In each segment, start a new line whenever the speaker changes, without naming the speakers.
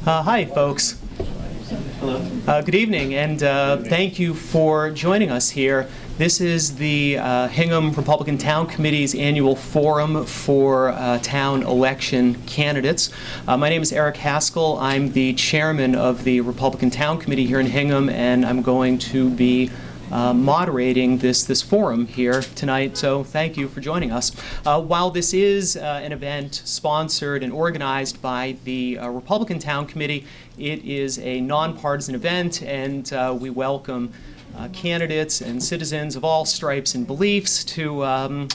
Hi, folks. Hello. Good evening, and thank you for joining us here. This is the Hingham Republican Town Committee's annual forum for town election candidates. My name is Eric Haskell. I'm the chairman of the Republican Town Committee here in Hingham, and I'm going to be moderating this forum here tonight, so thank you for joining us. While this is an event sponsored and organized by the Republican Town Committee, it is a nonpartisan event, and we welcome candidates and citizens of all stripes and beliefs to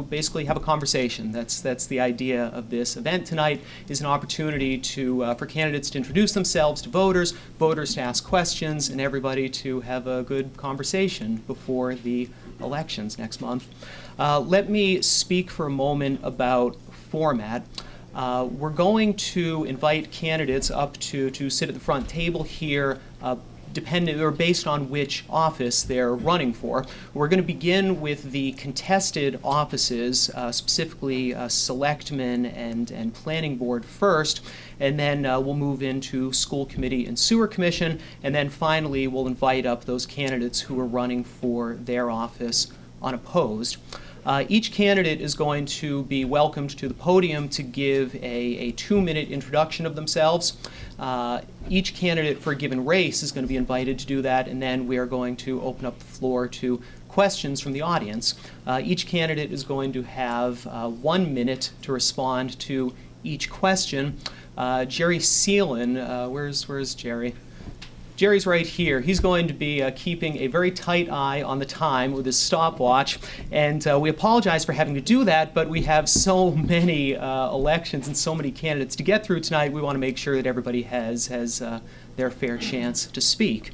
basically have a conversation. That's the idea of this event tonight, is an opportunity for candidates to introduce themselves to voters, voters to ask questions, and everybody to have a good conversation before the elections next month. Let me speak for a moment about format. We're going to invite candidates up to sit at the front table here, dependent or based on which office they're running for. We're going to begin with the contested offices, specifically selectmen and planning board first, and then we'll move into school committee and sewer commission, and then finally we'll invite up those candidates who are running for their office unopposed. Each candidate is going to be welcomed to the podium to give a 2-minute introduction of themselves. Each candidate for a given race is going to be invited to do that, and then we are going to open up the floor to questions from the audience. Each candidate is going to have 1 minute to respond to each question. Jerry Seelan, where's Jerry? Jerry's right here. He's going to be keeping a very tight eye on the time with his stopwatch, and we apologize for having to do that, but we have so many elections and so many candidates to get through tonight. We want to make sure that everybody has their fair chance to speak.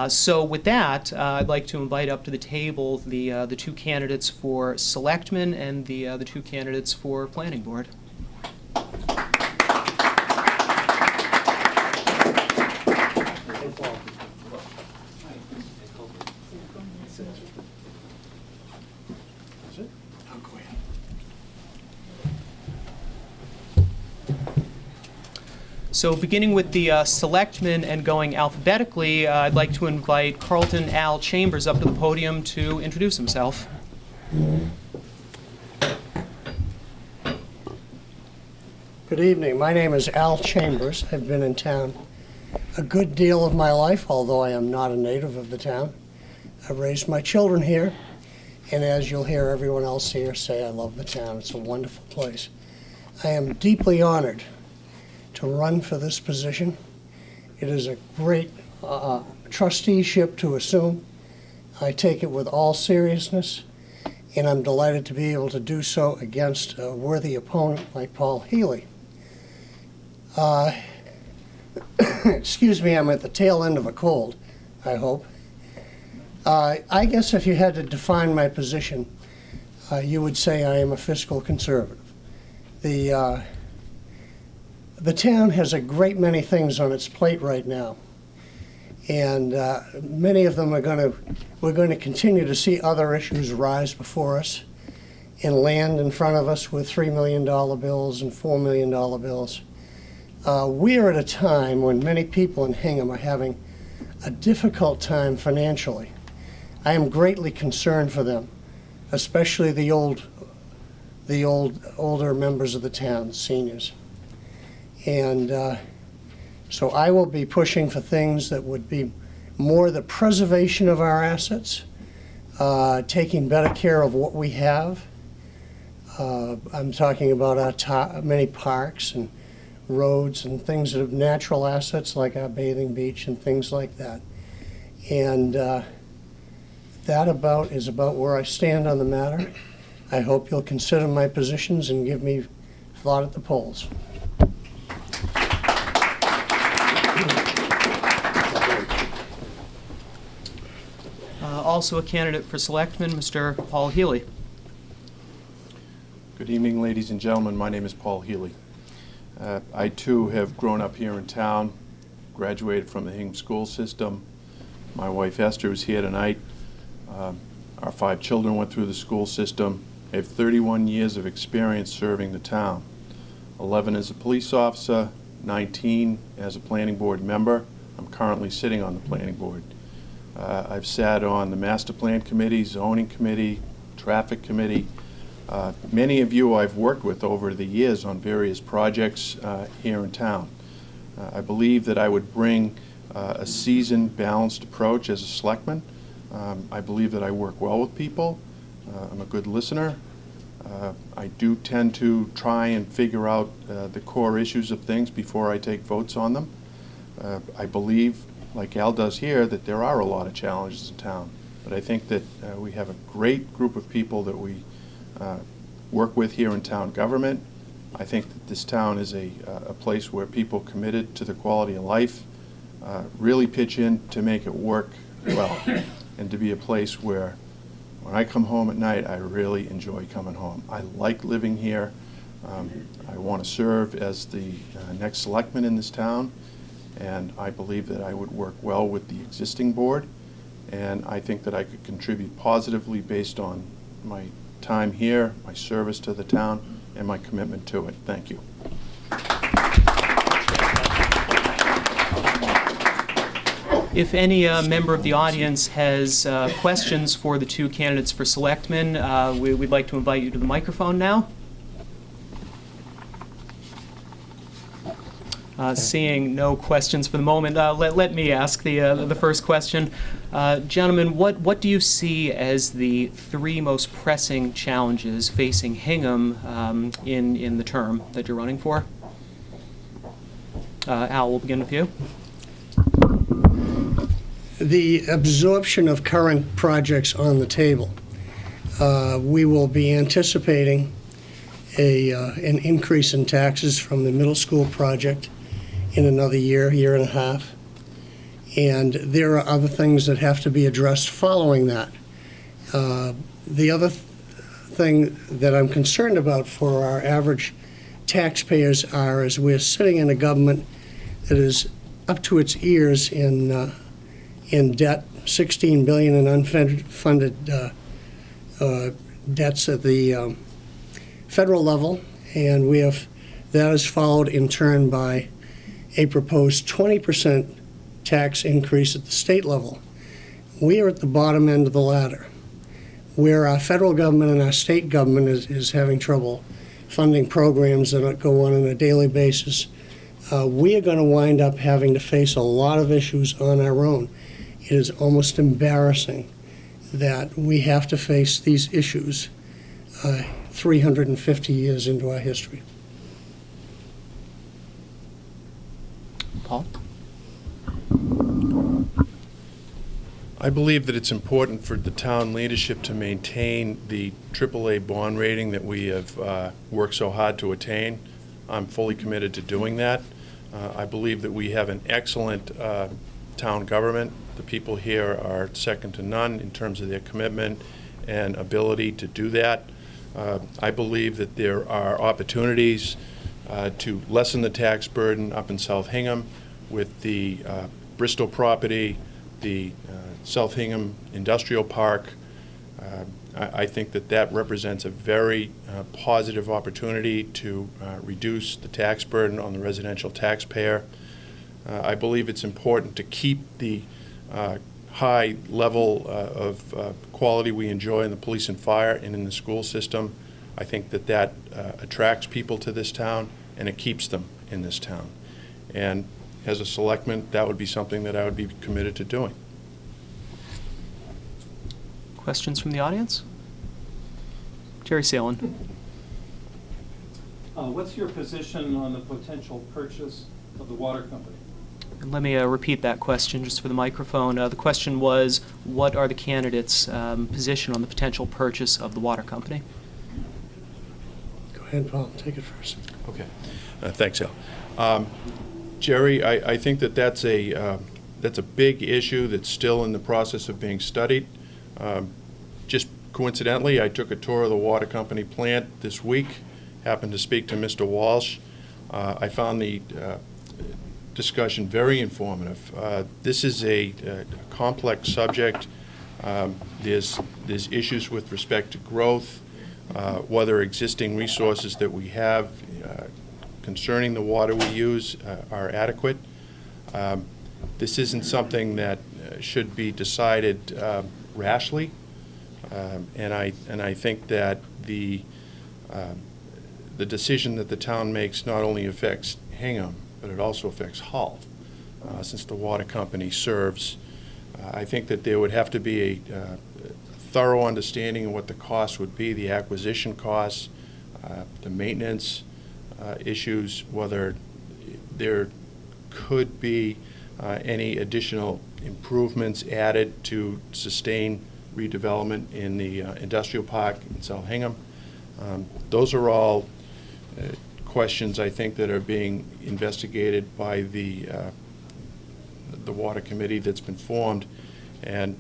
So with that, I'd like to invite up to the table the 2 candidates for selectmen and the 2 candidates for planning board. So beginning with the selectmen and going alphabetically, I'd like to invite Carlton Al Chambers up to the podium to introduce himself.
Good evening. My name is Al Chambers. I've been in town a good deal of my life, although I am not a native of the town. I've raised my children here, and as you'll hear everyone else here say, I love the town. It's a wonderful place. I am deeply honored to run for this position. It is a great trusteeship to assume. I take it with all seriousness, and I'm delighted to be able to do so against a worthy opponent like Paul Healy. Excuse me, I'm at the tail end of a cold, I hope. I guess if you had to define my position, you would say I am a fiscal conservative. The town has a great many things on its plate right now, and many of them we're going to continue to see other issues rise before us, and land in front of us with $3 million bills and $4 million bills. We are at a time when many people in Hingham are having a difficult time financially. I am greatly concerned for them, especially the older members of the town, seniors. And so I will be pushing for things that would be more the preservation of our assets, taking better care of what we have. I'm talking about our many parks and roads and things that have natural assets like our bathing beach and things like that. And that is about where I stand on the matter. I hope you'll consider my positions and give me thought at the polls.
Also a candidate for selectman, Mr. Paul Healy.
Good evening, ladies and gentlemen. My name is Paul Healy. I too have grown up here in town, graduated from the Hingham school system. My wife Esther is here tonight. Our 5 children went through the school system. I have 31 years of experience serving the town, 11 as a police officer, 19 as a planning board member. I'm currently sitting on the planning board. I've sat on the master plan committee, zoning committee, traffic committee. Many of you I've worked with over the years on various projects here in town. I believe that I would bring a seasoned, balanced approach as a selectman. I believe that I work well with people. I'm a good listener. I do tend to try and figure out the core issues of things before I take votes on them. I believe, like Al does here, that there are a lot of challenges in town. But I think that we have a great group of people that we work with here in town government. I think that this town is a place where people committed to the quality of life really pitch in to make it work well, and to be a place where when I come home at night, I really enjoy coming home. I like living here. I want to serve as the next selectman in this town, and I believe that I would work well with the existing board, and I think that I could contribute positively based on my time here, my service to the town, and my commitment to it. Thank you.
If any member of the audience has questions for the two candidates for selectmen, we'd like to invite you to the microphone now. Seeing no questions for the moment, let me ask the first question. Gentlemen, what do you see as the three most pressing challenges facing Hingham in the term that you're running for? Al, we'll begin with you.
The absorption of current projects on the table. We will be anticipating an increase in taxes from the middle school project in another year and a half. And there are other things that have to be addressed following that. The other thing that I'm concerned about for our average taxpayers is we're sitting in a government that is up to its ears in debt, $16 billion in unfunded debts at the federal level, and that is followed in turn by a proposed 20% tax increase at the state level. We are at the bottom end of the ladder, where our federal government and our state government is having trouble funding programs that go on a daily basis. We are going to wind up having to face a lot of issues on our own. It is almost embarrassing that we have to face these issues 350 years into our history.
Paul?
I believe that it's important for the town leadership to maintain the AAA bond rating that we have worked so hard to attain. I'm fully committed to doing that. I believe that we have an excellent town government. The people here are second to none in terms of their commitment and ability to do that. I believe that there are opportunities to lessen the tax burden up in South Hingham with the Bristol property, the South Hingham Industrial Park. I think that represents a very positive opportunity to reduce the tax burden on the residential taxpayer. I believe it's important to keep the high level of quality we enjoy in the police and fire and in the school system. I think that attracts people to this town and it keeps them in this town. And as a selectman, that would be something that I would be committed to doing.
Questions from the audience? Jerry Salen.
What's your position on the potential purchase of the water company?
And let me repeat that question just for the microphone. The question was, what are the candidates' position on the potential purchase of the water company?
Go ahead, Paul. Take it first.
Okay. Thanks, Al. Jerry, I think that's a big issue that's still in the process of being studied. Just coincidentally, I took a tour of the water company plant this week, happened to speak to Mr. Walsh. I found the discussion very informative. This is a complex subject. There's issues with respect to growth. whether existing resources that we have concerning the water we use are adequate. This isn't something that should be decided rashly, and I think that the decision that the town makes not only affects Hingham, but it also affects Hull, since the water company serves. I think that there would have to be a thorough understanding of what the cost would be, the acquisition costs, the maintenance issues, whether there could be any additional improvements added to sustain redevelopment in the industrial park in South Hingham. Those are all questions, I think, that are being investigated by the water committee that's been formed, and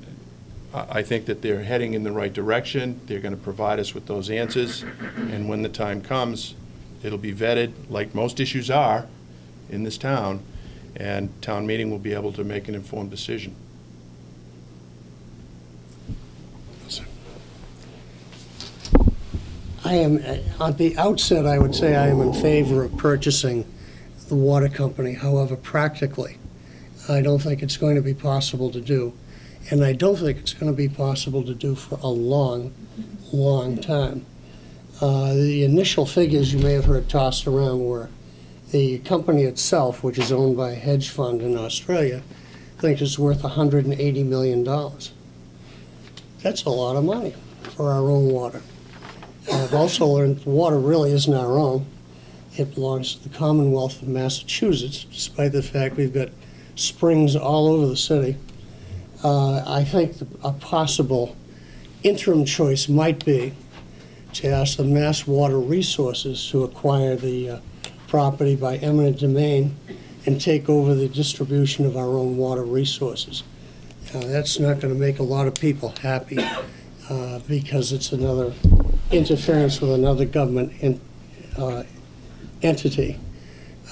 I think that they're heading in the right direction. They're going to provide us with those answers, and when the time comes, it'll be vetted, like most issues are in this town, and town meeting will be able to make an informed decision.
I am, at the outset, I would say I am in favor of purchasing the water company. However, practically, I don't think it's going to be possible to do. And I don't think it's going to be possible to do for a long, long time. The initial figures you may have heard tossed around were the company itself, which is owned by a hedge fund in Australia, I think is worth $180 million. That's a lot of money for our own water. I've also learned the water really isn't our own. It belongs to the Commonwealth of Massachusetts, despite the fact we've got springs all over the city. I think a possible interim choice might be to ask the Mass Water Resources to acquire the property by eminent domain and take over the distribution of our own water resources. That's not going to make a lot of people happy because it's another interference with another government entity.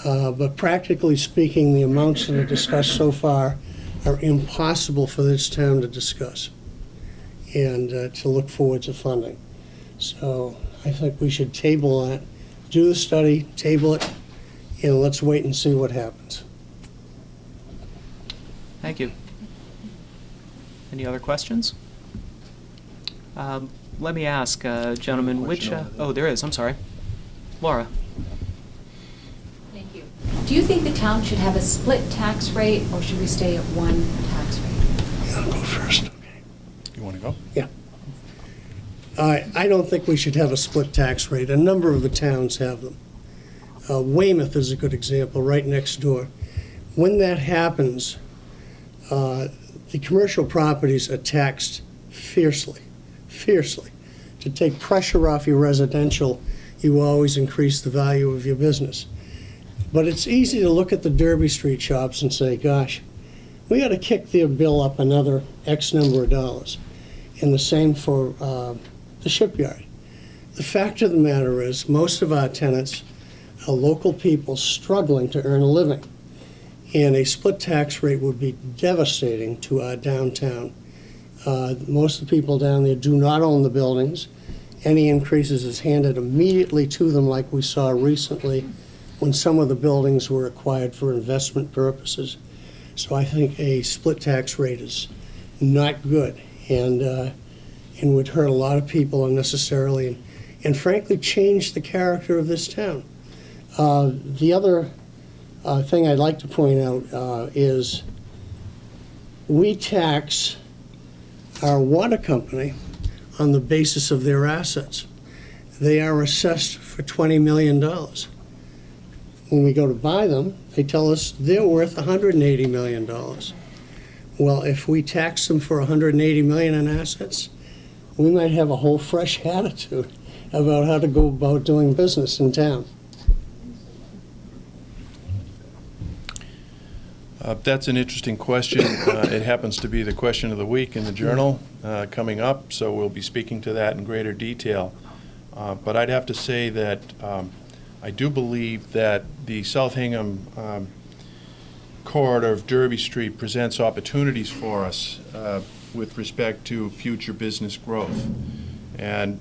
But practically speaking, the amounts that are discussed so far are impossible for this town to discuss and to look forward to funding. So I think we should table that, do the study, table it, and let's wait and see what happens.
Thank you. Any other questions? Let me ask, gentlemen, which, oh, there is, I'm sorry. Laura.
Thank you. Do you think the town should have a split tax rate, or should we stay at one tax rate?
I'll go first. Okay.
You want to go?
Yeah. I don't think we should have a split tax rate. A number of the towns have them. Weymouth is a good example, right next door. When that happens, the commercial properties are taxed fiercely. To take pressure off your residential, you always increase the value of your business. But it's easy to look at the Derby Street shops and say, gosh, we got to kick their bill up another X number of dollars. And the same for the shipyard. The fact of the matter is, most of our tenants are local people struggling to earn a living. And a split tax rate would be devastating to our downtown. Most of the people down there do not own the buildings. Any increases is handed immediately to them, like we saw recently when some of the buildings were acquired for investment purposes. So I think a split tax rate is not good and would hurt a lot of people unnecessarily and frankly change the character of this town. The other thing I'd like to point out is we tax our water company on the basis of their assets. They are assessed for $20 million. When we go to buy them, they tell us they're worth $180 million. Well, if we tax them for $180 million in assets, we might have a whole fresh attitude about how to go about doing business in town.
That's an interesting question. It happens to be the question of the week in the Journal coming up, so we'll be speaking to that in greater detail. But I'd have to say that I do believe that the South Hingham corridor of Derby Street presents opportunities for us with respect to future business growth. And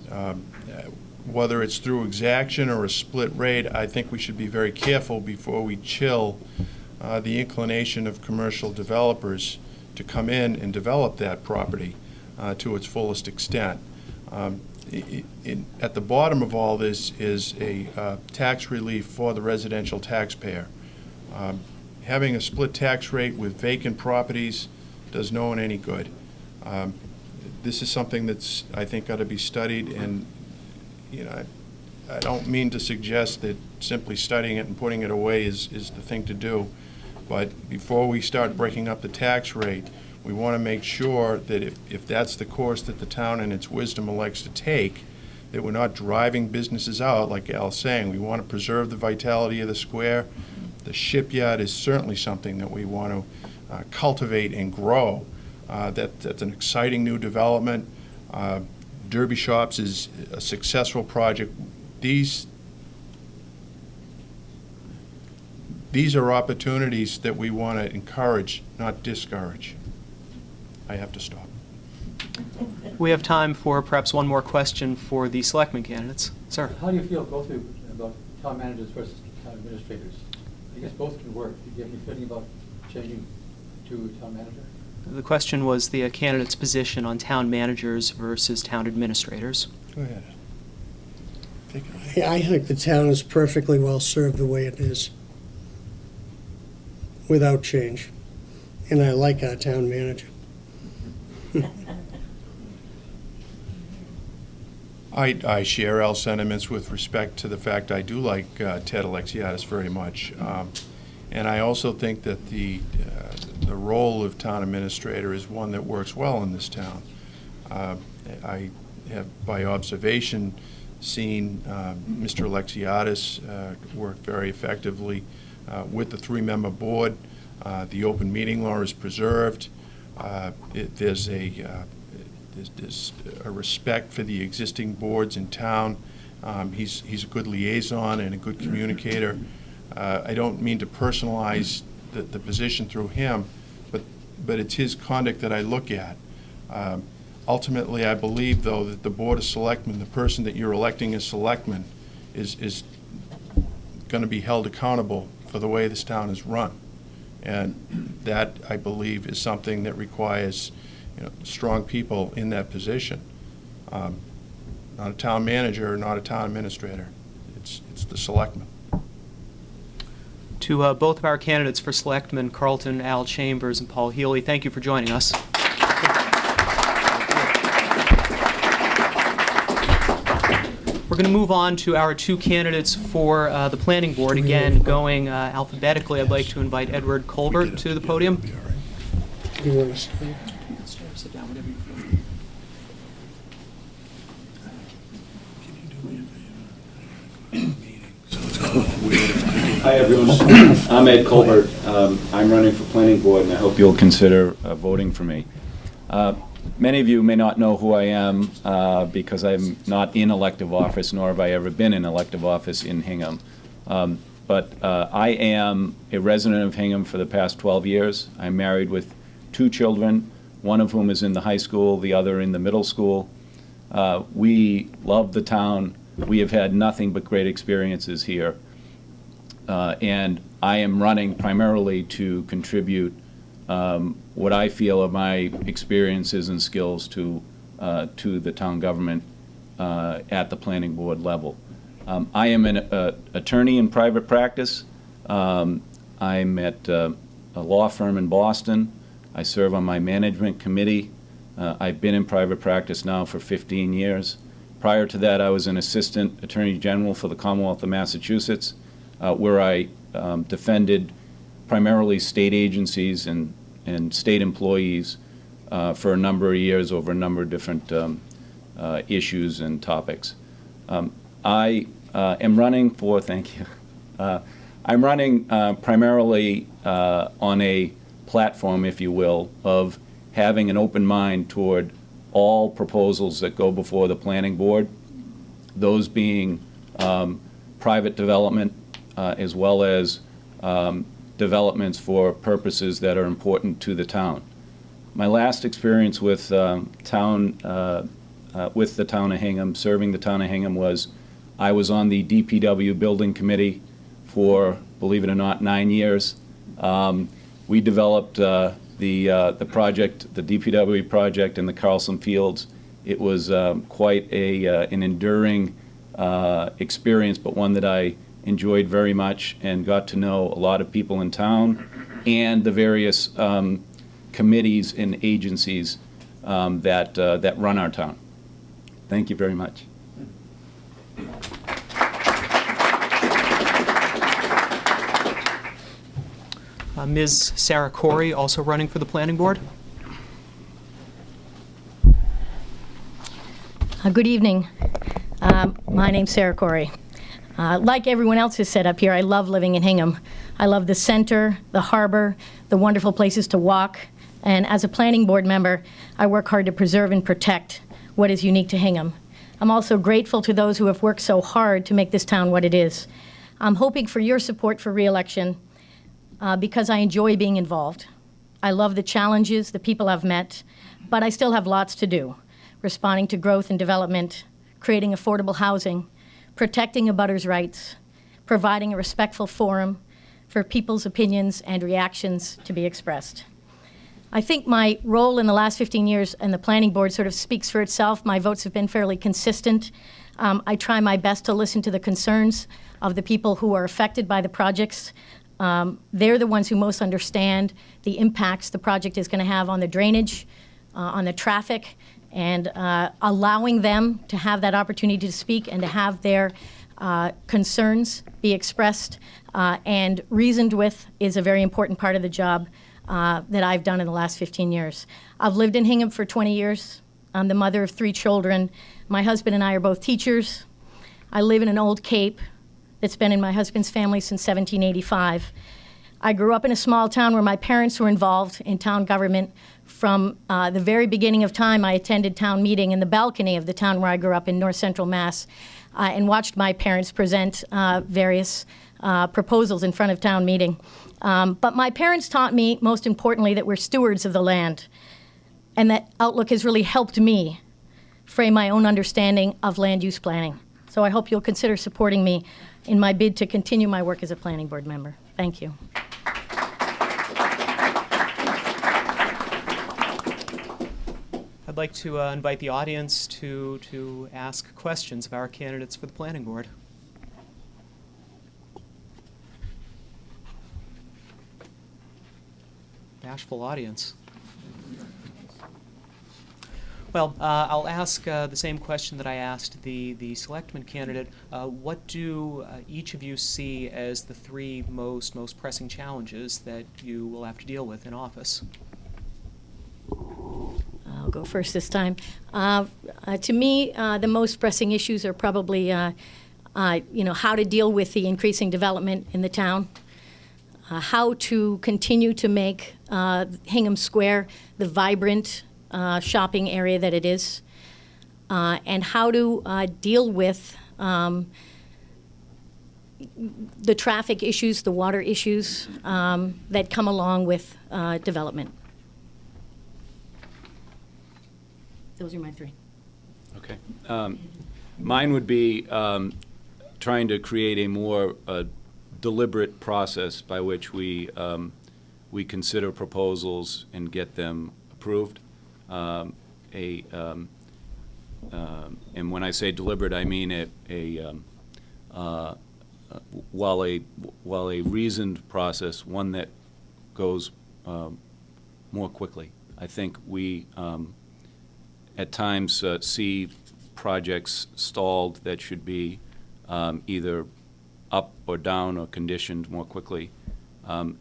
whether it's through exaction or a split rate, I think we should be very careful before we chill the inclination of commercial developers to come in and develop that property to its fullest extent. At the bottom of all this is a tax relief for the residential taxpayer. Having a split tax rate with vacant properties does no one any good. This is something that's, I think, got to be studied, and I don't mean to suggest that simply studying it and putting it away is the thing to do, but before we start breaking up the tax rate, we want to make sure that if that's the course that the town in its wisdom elects to take, that we're not driving businesses out, like Al's saying. We want to preserve the vitality of the square. The shipyard is certainly something that we want to cultivate and grow. That's an exciting new development. Derby Shops is a successful project. These are opportunities that we want to encourage, not discourage. I have to stop.
We have time for perhaps one more question for the selectmen candidates. Sir.
How do you feel, both of you, about town managers versus town administrators? I guess both can work. Do you have any feeling about changing to town manager?
The question was the candidate's position on town managers versus town administrators.
Go ahead. Take it away.
I think the town is perfectly well served the way it is, without change. And I like our town manager.
I share Al's sentiments with respect to the fact I do like Ted Alexiadis very much. And I also think that the role of town administrator is one that works well in this town. I have, by observation, seen Mr. Alexiadis work very effectively with the three-member board. The open meeting law is preserved. There's a respect for the existing boards in town. He's a good liaison and a good communicator. I don't mean to personalize the position through him, but it's his conduct that I look at. Ultimately, I believe, though, that the Board of Selectmen, the person that you're electing as selectman, is going to be held accountable for the way this town is run. And that, I believe, is something that requires strong people in that position. Not a town manager, not a town administrator. It's the selectman.
To both of our candidates for selectmen, Carlton, Al Chambers, and Paul Healy, thank you for joining us. We're going to move on to our two candidates for the planning board. Again, going alphabetically, I'd like to invite Edward Colbert to the podium.
Do you want to say?
Sit down, whatever you feel.
Hi, everyone. I'm Ed Colbert. I'm running for planning board, and I hope you'll consider voting for me. Many of you may not know who I am because I'm not in elective office, nor have I ever been in elective office in Hingham. But I am a resident of Hingham for the past 12 years. I'm married with 2 children, one of whom is in the high school, the other in the middle school. We love the town. We have had nothing but great experiences here. And I am running primarily to contribute what I feel are my experiences and skills to the town government at the planning board level. I am an attorney in private practice. I'm at a law firm in Boston. I serve on my management committee. I've been in private practice now for 15 years. Prior to that, I was an assistant attorney general for the Commonwealth of Massachusetts, where I defended primarily state agencies and state employees for a number of years over a number of different issues and topics. I am running for, thank you, I'm running primarily on a platform, if you will, of having an open mind toward all proposals that go before the planning board, those being private development as well as developments for purposes that are important to the town. My last experience with town with the town of Hingham, serving the town of Hingham, was I was on the DPW building committee for, believe it or not, 9 years. We developed the project, the DPW project in the Carlson Fields. It was quite an enduring experience, but one that I enjoyed very much and got to know a lot of people in town and the various committees and agencies that run our town. Thank you very much.
Ms. Sarah Corey, also running for the Planning Board.
Good evening. My name's Sarah Corey. Like everyone else has said up here, I love living in Hingham. I love the center, the harbor, the wonderful places to walk, and as a planning board member, I work hard to preserve and protect what is unique to Hingham. I'm also grateful to those who have worked so hard to make this town what it is. I'm hoping for your support for re-election because I enjoy being involved. I love the challenges, the people I've met, but I still have lots to do. Responding to growth and development, creating affordable housing, protecting abutters' rights, providing a respectful forum for people's opinions and reactions to be expressed. I think my role in the last 15 years in the planning board sort of speaks for itself. My votes have been fairly consistent. I try my best to listen to the concerns of the people who are affected by the projects. They're the ones who most understand the impacts the project is going to have on the drainage, on the traffic, and allowing them to have that opportunity to speak and to have their concerns be expressed and reasoned with is a very important part of the job that I've done in the last 15 years. I've lived in Hingham for 20 years. I'm the mother of 3 children. My husband and I are both teachers. I live in an old Cape that's been in my husband's family since 1785. I grew up in a small town where my parents were involved in town government. From the very beginning of time, I attended town meeting in the balcony of the town where I grew up in North Central Mass and watched my parents present various proposals in front of town meeting. But my parents taught me, most importantly, that we're stewards of the land, and that outlook has really helped me frame my own understanding of land use planning. So I hope you'll consider supporting me in my bid to continue my work as a planning board member. Thank you.
I'd like to invite the audience to ask questions of our candidates for the Planning Board. Bashful audience. Well, I'll ask the same question that I asked the selectman candidate. What do each of you see as the 3 most pressing challenges that you will have to deal with in office?
I'll go first this time. To me, the most pressing issues are probably, how to deal with the increasing development in the town, how to continue to make Hingham Square the vibrant shopping area that it is, and how to deal with the traffic issues, the water issues that come along with development. Those are my 3.
Okay. Mine would be trying to create a more deliberate process by which we consider proposals and get them approved. And when I say deliberate, I mean while a reasoned process, one that goes more quickly. I think we at times see projects stalled that should be either up or down or conditioned more quickly.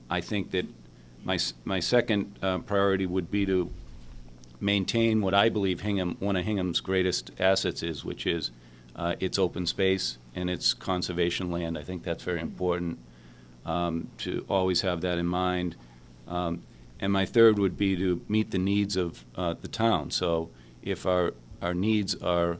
I think that my second priority would be to maintain what I believe one of Hingham's greatest assets is, which is its open space and its conservation land. I think that's very important to always have that in mind. And my third would be to meet the needs of the town. So if our needs are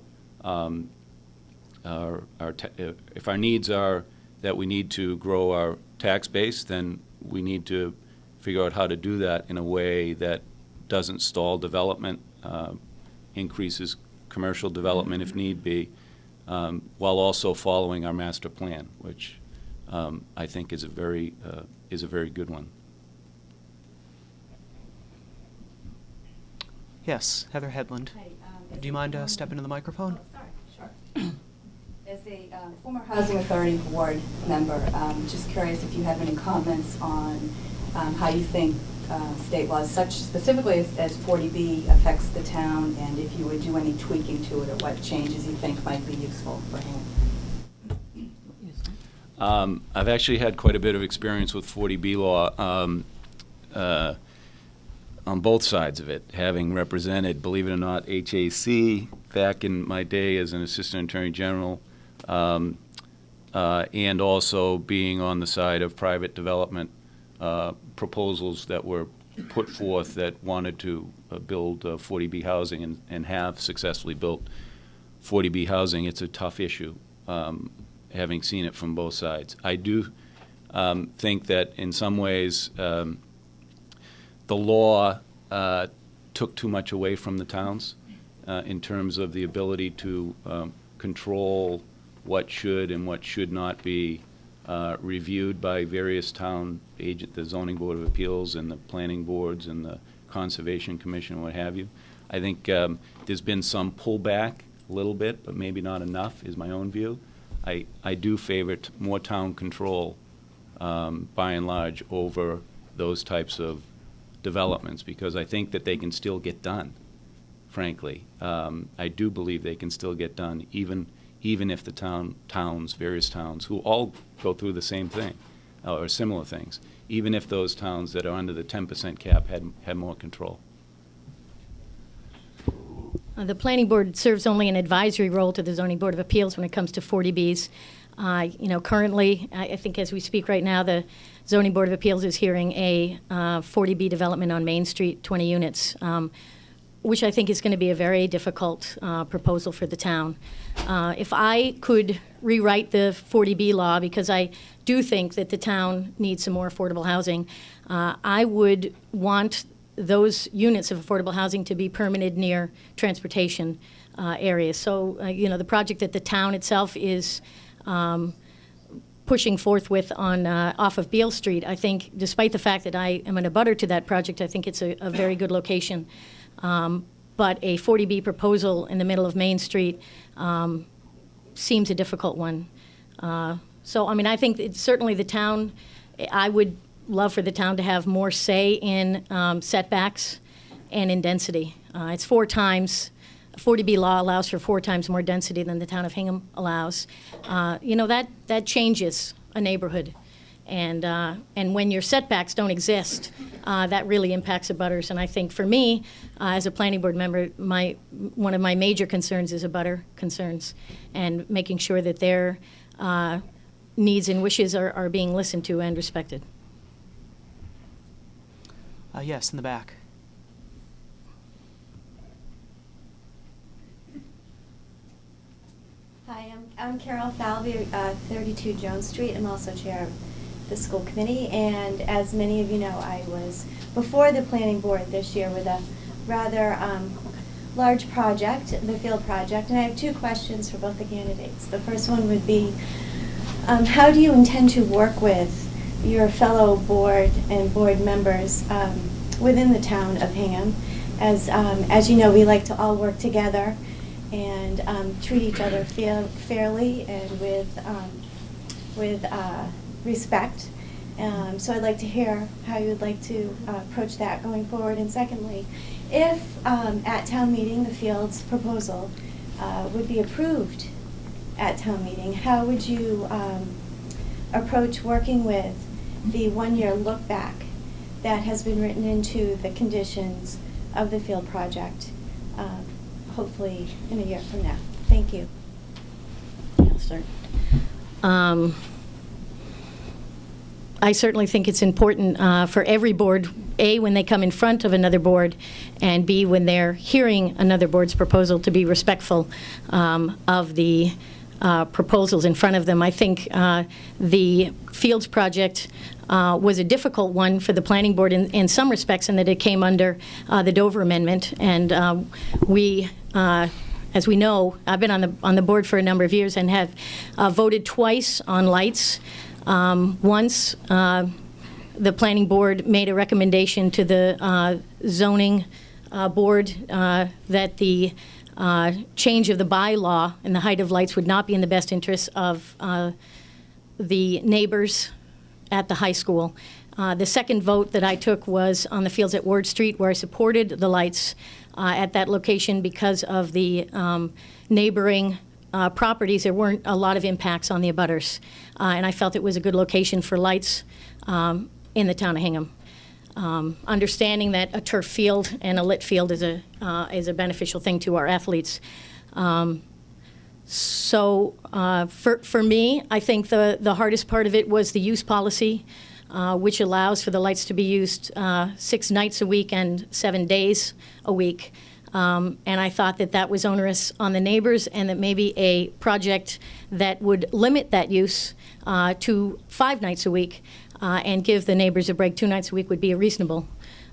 if our needs are that we need to grow our tax base, then we need to figure out how to do that in a way that doesn't stall development, increases commercial development if need be, while also following our master plan, which I think is a very good one.
Yes, Heather Headland. Do you mind stepping to the microphone?
Sorry, sure. As a former Housing Authority Board member, just curious if you have any comments on how you think state laws, such specifically as 40B, affects the town, and if you would do any tweaking to it, or what changes you think might be useful for him.
I've actually had quite a bit of experience with 40B law on both sides of it, having represented, believe it or not, HAC back in my day as an Assistant Attorney General, and also being on the side of private development proposals that were put forth that wanted to build 40B housing and have successfully built 40B housing. It's a tough issue, having seen it from both sides. I do think that in some ways the law took too much away from the towns in terms of the ability to control what should and what should not be reviewed by various town agents, the Zoning Board of Appeals and the planning boards and the Conservation Commission and what have you. I think there's been some pullback a little bit, but maybe not enough, is my own view. I do favor more town control, by and large, over those types of developments, because I think that they can still get done, frankly. I do believe they can still get done, even if the various towns, who all go through the same thing, or similar things, even if those towns that are under the 10% cap had more control.
The Planning Board serves only an advisory role to the Zoning Board of Appeals when it comes to 40Bs. Currently, I think as we speak right now, the Zoning Board of Appeals is hearing a 40B development on Main Street, 20 units, which I think is going to be a very difficult proposal for the town. If I could rewrite the 40B law, because I do think that the town needs some more affordable housing, I would want those units of affordable housing to be permitted near transportation areas. So, the project that the town itself is pushing forth with on off of Beale Street, I think, despite the fact that I am an abutter to that project, I think it's a very good location. But a 40B proposal in the middle of Main Street seems a difficult one. So, I think certainly the town, I would love for the town to have more say in setbacks and in density. It's 4 times, 40B law allows for 4 times more density than the town of Hingham allows. That changes a neighborhood. And when your setbacks don't exist, that really impacts abutters. And I think for me, as a planning board member, one of my major concerns is abutter concerns, and making sure that their needs and wishes are being listened to and respected.
Yes, in the back.
Hi, I'm Carol Falvey, 32 Jones Street. I'm also chair of the school committee, and as many of you know, I was before the planning board this year with a rather large project, the field project, and I have 2 questions for both the candidates. The first one would be, how do you intend to work with your fellow board and board members within the town of Hingham? As you know, we like to all work together and treat each other fairly and with respect. So I'd like to hear how you would like to approach that going forward. And secondly, if at town meeting the field's proposal would be approved at town meeting, how would you approach working with the 1-year look back that has been written into the conditions of the field project, hopefully in a year from now? Thank you.
I'll start. I certainly think it's important for every board, A, when they come in front of another board, and B, when they're hearing another board's proposal, to be respectful of the proposals in front of them. I think the Fields project was a difficult one for the planning board in some respects, in that it came under the Dover Amendment, and we, as we know, I've been on the board for a number of years and have voted twice on lights. Once, the planning board made a recommendation to the zoning board that the change of the bylaw and the height of lights would not be in the best interest of the neighbors at the high school. The second vote that I took was on the fields at Ward Street, where I supported the lights at that location because of the neighboring properties. There weren't a lot of impacts on the abutters, and I felt it was a good location for lights in the town of Hingham. Understanding that a turf field and a lit field is a beneficial thing to our athletes. So for me, I think the hardest part of it was the use policy, which allows for the lights to be used 6 nights a week and 7 days a week. And I thought that that was onerous on the neighbors, and that maybe a project that would limit that use to 5 nights a week and give the neighbors a break 2 nights a week would be reasonable.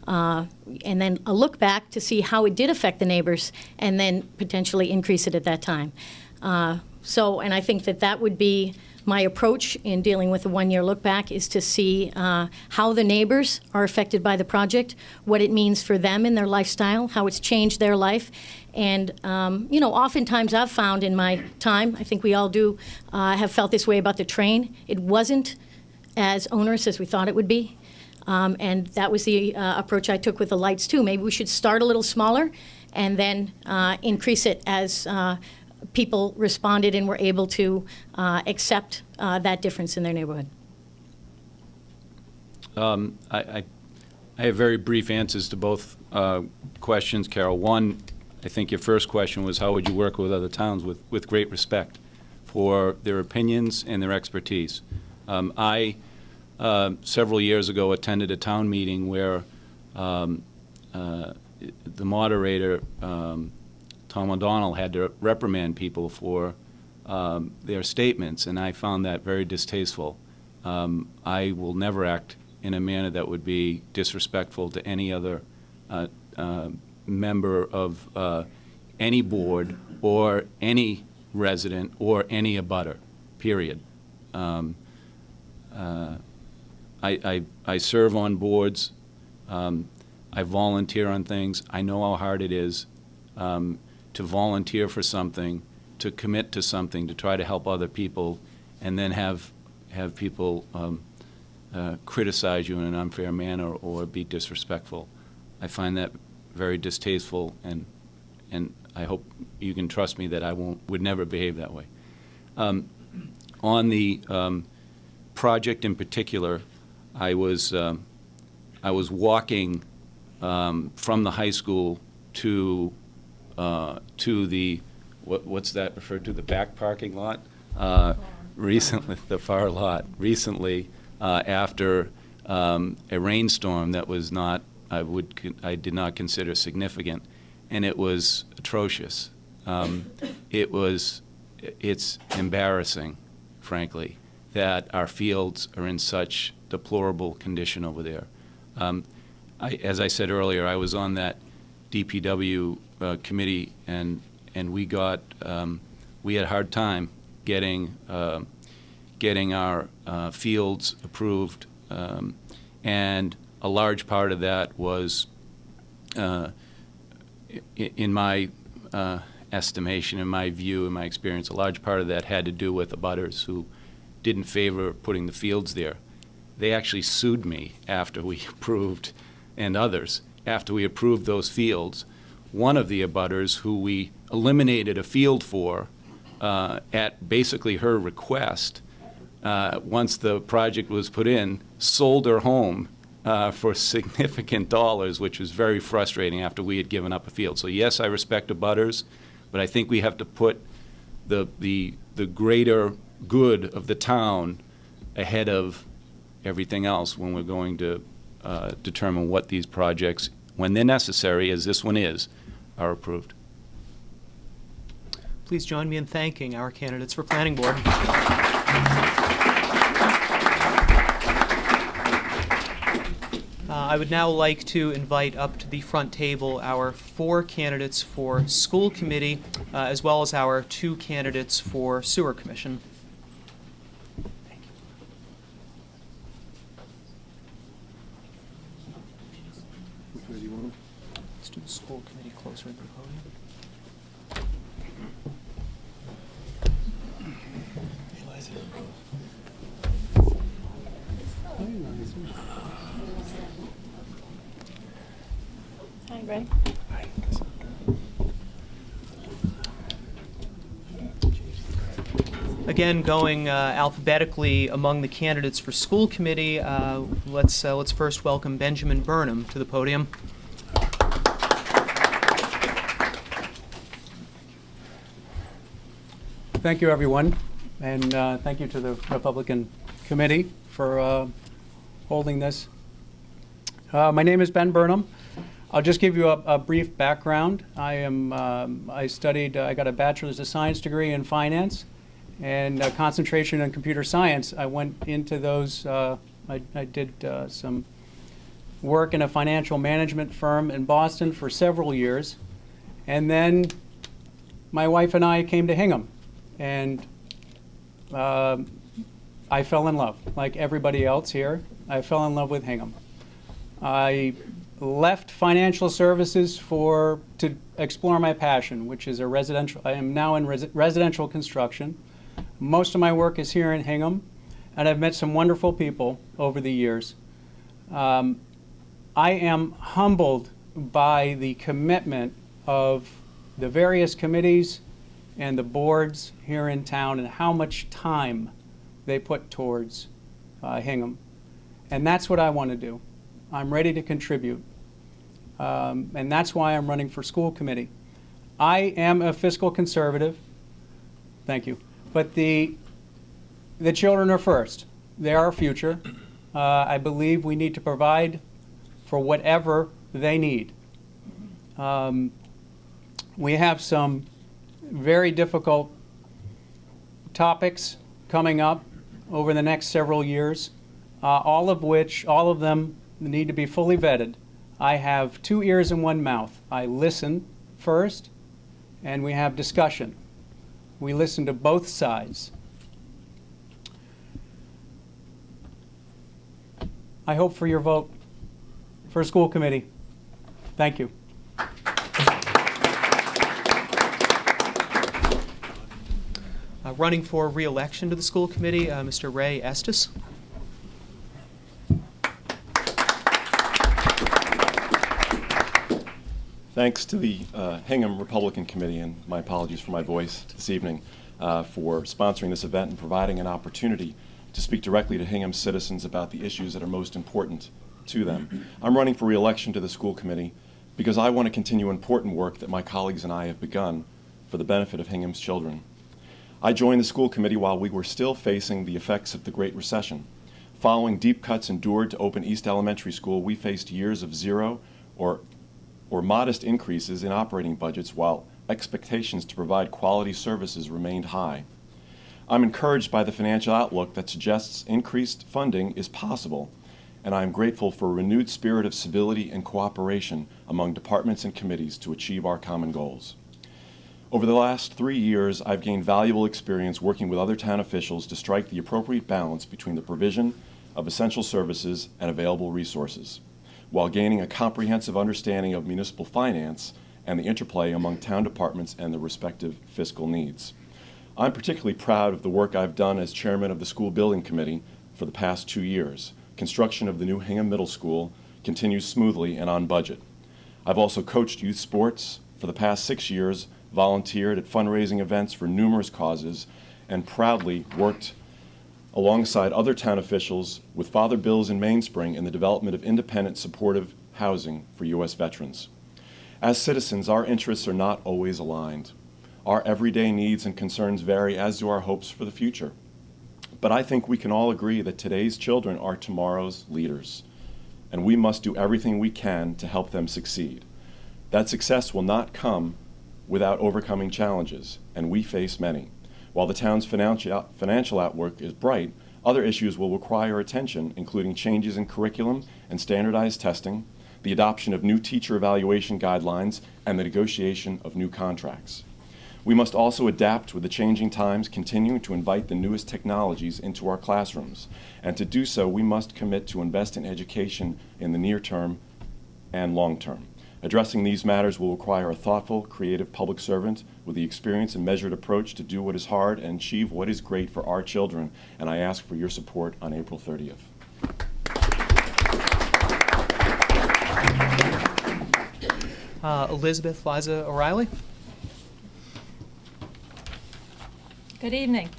And then a look back to see how it did affect the neighbors, and then potentially increase it at that time. And I think that that would be my approach in dealing with the 1-year look back, is to see how the neighbors are affected by the project, what it means for them in their lifestyle, how it's changed their life. And, oftentimes I've found in my time, I think we all do, have felt this way about the train. It wasn't as onerous as we thought it would be. And that was the approach I took with the lights, too. Maybe we should start a little smaller and then increase it as people responded and were able to accept that difference in their neighborhood.
I have very brief answers to both questions, Carol. One, I think your first question was, how would you work with other towns? With great respect for their opinions and their expertise. I, several years ago, attended a town meeting where the moderator, Tom O'Donnell, had to reprimand people for their statements, and I found that very distasteful. I will never act in a manner that would be disrespectful to any other member of any board or any resident or any abutter, period. I serve on boards. I volunteer on things. I know how hard it is to volunteer for something, to commit to something, to try to help other people, and then have people criticize you in an unfair manner or be disrespectful. I find that very distasteful, and I hope you can trust me that I would never behave that way. On the project in particular, I was walking from the high school to the what's that referred to, the back parking lot? Recently, the far lot. Recently, after a rainstorm that was not, I did not consider significant, and it was atrocious. It's embarrassing, frankly, that our fields are in such deplorable condition over there. As I said earlier, I was on that DPW committee, and we got we had a hard time getting our fields approved, and a large part of that was, in my estimation, in my view, in my experience, a large part of that had to do with abutters who didn't favor putting the fields there. They actually sued me after we approved, and others, after we approved those fields. One of the abutters, who we eliminated a field for at basically her request, once the project was put in, sold her home for significant dollars, which was very frustrating after we had given up a field. So yes, I respect abutters, but I think we have to put the greater good of the town ahead of everything else when we're going to determine what these projects, when they're necessary, as this one is, are approved.
Please join me in thanking our candidates for Planning Board. I would now like to invite up to the front table our 4 candidates for School Committee, as well as our 2 candidates for Sewer Commission. Let's do the School Committee closer to the podium.
Hi, Greg.
Again, going alphabetically among the candidates for School Committee, let's first welcome Benjamin Burnham to the podium.
Thank you, everyone, and thank you to the Republican Committee for holding this. My name is Ben Burnham. I'll just give you a brief background. I got a bachelor's of science degree in finance and a concentration in computer science. I went into those, I did some work in a financial management firm in Boston for several years, and then my wife and I came to Hingham. And I fell in love, like everybody else here. I fell in love with Hingham. I left financial services to explore my passion, which is I am now in residential construction. Most of my work is here in Hingham, and I've met some wonderful people over the years. I am humbled by the commitment of the various committees and the boards here in town and how much time they put towards Hingham. And that's what I want to do. I'm ready to contribute. And that's why I'm running for School Committee. I am a fiscal conservative. Thank you. But the children are first. They are our future. I believe we need to provide for whatever they need. We have some very difficult topics coming up over the next several years, all of them need to be fully vetted. I have 2 ears and 1 mouth. I listen first, and we have discussion. We listen to both sides. I hope for your vote for School Committee. Thank you.
Running for re-election to the School Committee, Mr. Ray Estes.
Thanks to the Hingham Republican Committee, and my apologies for my voice this evening, for sponsoring this event and providing an opportunity to speak directly to Hingham citizens about the issues that are most important to them. I'm running for re-election to the School Committee because I want to continue important work that my colleagues and I have begun for the benefit of Hingham's children. I joined the School Committee while we were still facing the effects of the Great Recession. Following deep cuts endured to open East Elementary School, we faced years of zero or modest increases in operating budgets while expectations to provide quality services remained high. I'm encouraged by the financial outlook that suggests increased funding is possible, and I am grateful for a renewed spirit of civility and cooperation among departments and committees to achieve our common goals. Over the last 3 years, I've gained valuable experience working with other town officials to strike the appropriate balance between the provision of essential services and available resources, while gaining a comprehensive understanding of municipal finance and the interplay among town departments and their respective fiscal needs. I'm particularly proud of the work I've done as chairman of the School Building Committee for the past 2 years. Construction of the new Hingham Middle School continues smoothly and on budget. I've also coached youth sports for the past 6 years, volunteered at fundraising events for numerous causes, and proudly worked alongside other town officials with Father Bills in Mainspring in the development of independent, supportive housing for U.S. veterans. As citizens, our interests are not always aligned. Our everyday needs and concerns vary, as do our hopes for the future. But I think we can all agree that today's children are tomorrow's leaders, and we must do everything we can to help them succeed. That success will not come without overcoming challenges, and we face many. While the town's financial outlook is bright, Other issues will require attention, including changes in curriculum and standardized testing, the adoption of new teacher evaluation guidelines, and the negotiation of new contracts. We must also adapt with the changing times, continuing to invite the newest technologies into our classrooms. And to do so, we must commit to invest in education in the near term and long term. Addressing these matters will require a thoughtful, creative public servant with the experience and measured approach to do what is hard and achieve what is great for our children, and I ask for your support on April 30th.
Elizabeth Liza O'Reilly.
Good evening.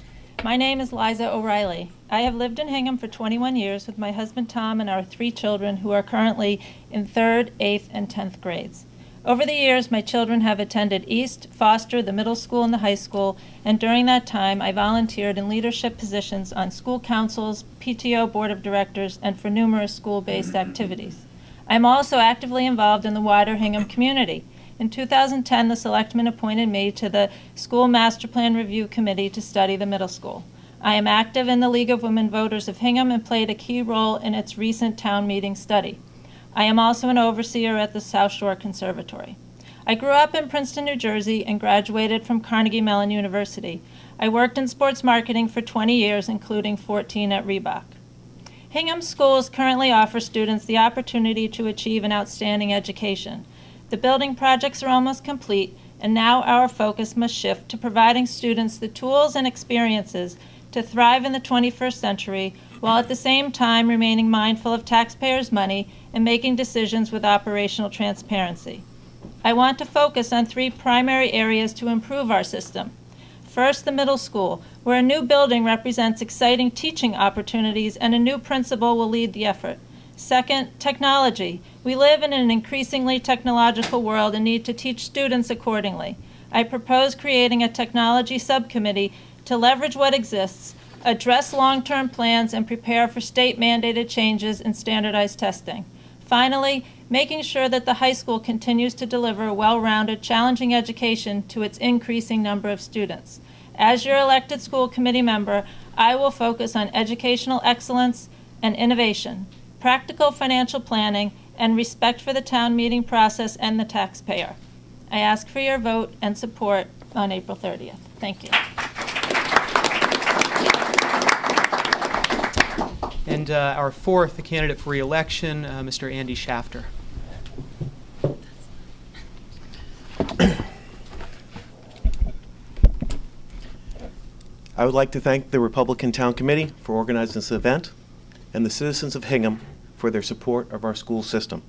My name is Liza O'Reilly. I have lived in Hingham for 21 years with my husband Tom and our 3 children who are currently in 3rd, 8th, and 10th grades. Over the years, my children have attended East, Foster, the middle school, and the high school, and during that time, I volunteered in leadership positions on school councils, PTO board of directors, and for numerous school-based activities. I am also actively involved in the wider Hingham community. In 2010, the selectmen appointed me to the School Master Plan Review Committee to study the middle school. I am active in the League of Women Voters of Hingham and played a key role in its recent town meeting study. I am also an overseer at the South Shore Conservatory. I grew up in Princeton, New Jersey, and graduated from Carnegie Mellon University. I worked in sports marketing for 20 years, including 14 at Reebok. Hingham schools currently offer students the opportunity to achieve an outstanding education. The building projects are almost complete, and now our focus must shift to providing students the tools and experiences to thrive in the 21st century, while at the same time remaining mindful of taxpayers' money and making decisions with operational transparency. I want to focus on 3 primary areas to improve our system. First, the middle school, where a new building represents exciting teaching opportunities and a new principal will lead the effort. Second, technology. We live in an increasingly technological world and need to teach students accordingly. I propose creating a technology subcommittee to leverage what exists, address long-term plans, and prepare for state-mandated changes in standardized testing. Finally, making sure that the high school continues to deliver a well-rounded, challenging education to its increasing number of students. As your elected school committee member, I will focus on educational excellence and innovation, practical financial planning, and respect for the town meeting process and the taxpayer. I ask for your vote and support on April 30th. Thank you.
And our 4th candidate for re-election, Mr. Andy Shafter.
I would like to thank the Republican Town Committee for organizing this event and the citizens of Hingham for their support of our school system.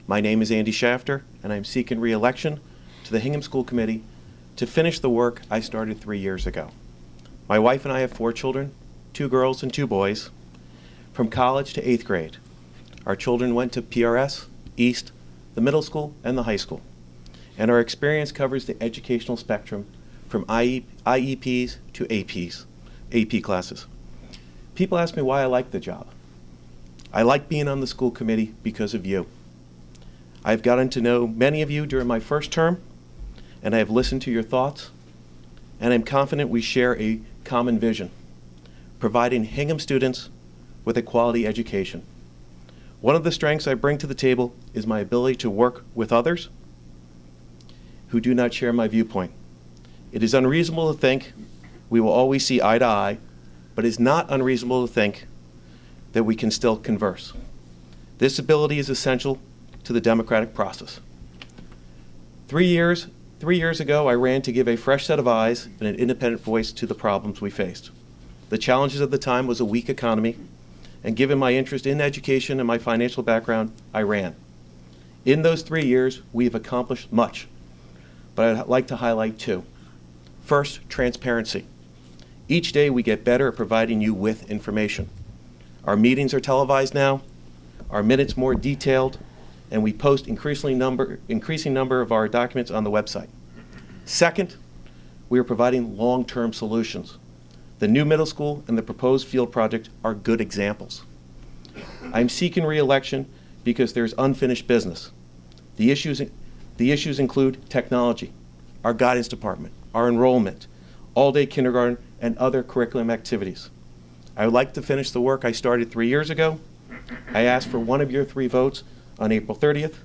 My name is Andy Shafter, and I'm seeking re-election to the Hingham School Committee to finish the work I started 3 years ago. My wife and I have 4 children, 2 girls and 2 boys, from college to 8th grade. Our children went to PRS, East, the middle school, and the high school. And our experience covers the educational spectrum from IEPs to AP classes. People ask me why I like the job. I like being on the school committee because of you. I've gotten to know many of you during my first term, and I have listened to your thoughts, and I'm confident we share a common vision, providing Hingham students with a quality education. One of the strengths I bring to the table is my ability to work with others who do not share my viewpoint. It is unreasonable to think we will always see eye to eye, but it is not unreasonable to think that we can still converse. This ability is essential to the democratic process. 3 years ago, I ran to give a fresh set of eyes and an independent voice to the problems we faced. The challenges of the time was a weak economy, and given my interest in education and my financial background, I ran. In those 3 years, we have accomplished much, but I'd like to highlight 2. First, transparency. Each day we get better at providing you with information. Our meetings are televised now, our minutes more detailed, and we post increasing number of our documents on the website. Second, we are providing long-term solutions. The new middle school and the proposed field project are good examples. I'm seeking re-election because there's unfinished business. The issues include technology, our guidance department, our enrollment, all-day kindergarten, and other curriculum activities. I would like to finish the work I started 3 years ago. I ask for one of your 3 votes on April 30th,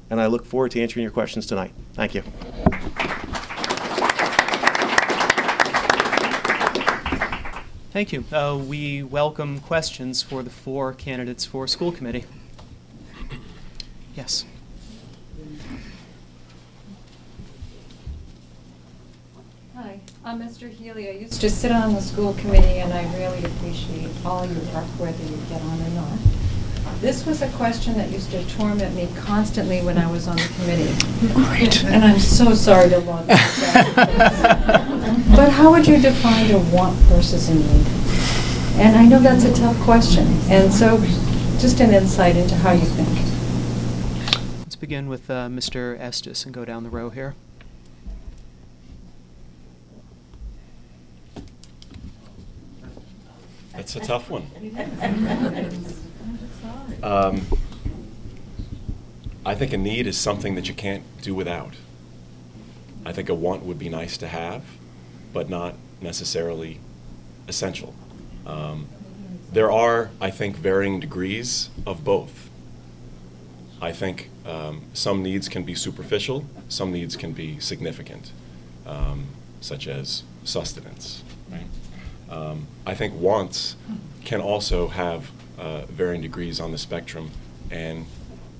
and I look forward to answering your questions tonight. Thank you.
Thank you. We welcome questions for the 4 candidates for school committee. Yes.
Hi, I'm Mr. Healy. I used to sit on the school committee, and I really appreciate all your work, whether you get on or not. This was a question that used to torment me constantly when I was on the committee. Great. And I'm so sorry to log this out. But how would you define a want versus a need? And I know that's a tough question, and so just an insight into how you think.
Let's begin with Mr. Estes and go down the row here.
That's a tough one. I think a need is something that you can't do without. I think a want would be nice to have, but not necessarily essential. There are, I think, varying degrees of both. I think some needs can be superficial, some needs can be significant, such as sustenance. Right? I think wants can also have varying degrees on the spectrum and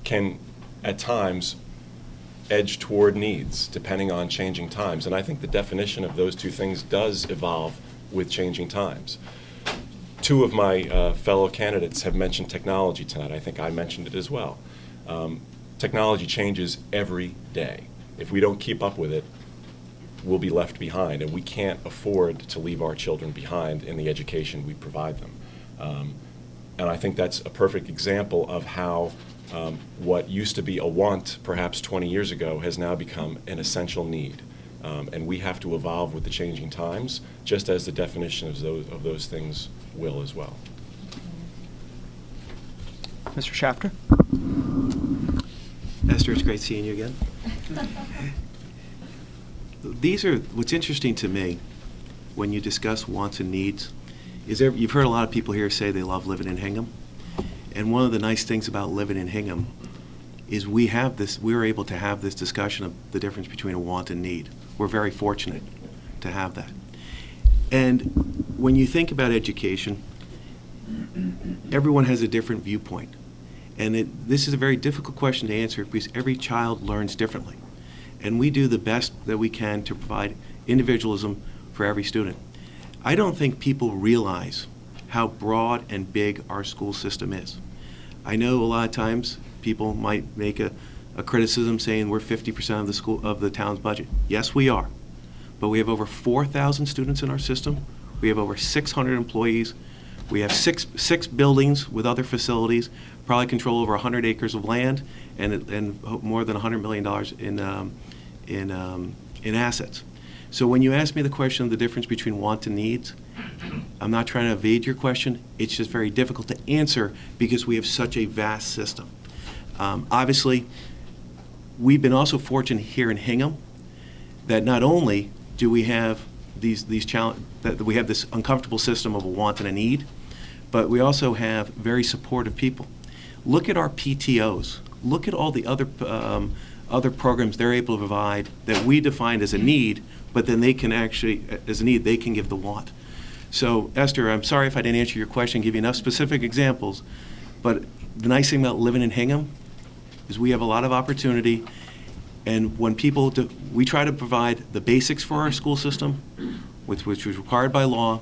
can, at times, edge toward needs, depending on changing times. And I think the definition of those two things does evolve with changing times. 2 of my fellow candidates have mentioned technology tonight. I think I mentioned it as well. Technology changes every day. If we don't keep up with it, we'll be left behind, and we can't afford to leave our children behind in the education we provide them. And I think that's a perfect example of how what used to be a want perhaps 20 years ago has now become an essential need. And we have to evolve with the changing times, just as the definition of those things will as well.
Mr. Shafter?
Esther, it's great seeing you again. What's interesting to me when you discuss wants and needs is you've heard a lot of people here say they love living in Hingham. And one of the nice things about living in Hingham is we're able to have this discussion of the difference between a want and need. We're very fortunate to have that. And when you think about education, everyone has a different viewpoint. And this is a very difficult question to answer because every child learns differently. And we do the best that we can to provide individualism for every student. I don't think people realize how broad and big our school system is. I know a lot of times people might make a criticism saying we're 50% of the town's budget. Yes, we are. But we have over 4,000 students in our system. We have over 600 employees. We have six buildings with other facilities, probably control over 100 acres of land, and more than $100 million in assets. So when you ask me the question of the difference between want and needs, I'm not trying to evade your question. It's just very difficult to answer because we have such a vast system. Obviously, we've been also fortunate here in Hingham that not only do we have that we have this uncomfortable system of a want and a need, but we also have very supportive people. Look at our PTOs. Look at all the other programs they're able to provide that we defined as a need, but then they can actually, as a need, they can give the want. So, Esther, I'm sorry if I didn't answer your question, give you enough specific examples, but the nice thing about living in Hingham is we have a lot of opportunity, and when we try to provide the basics for our school system, which was required by law.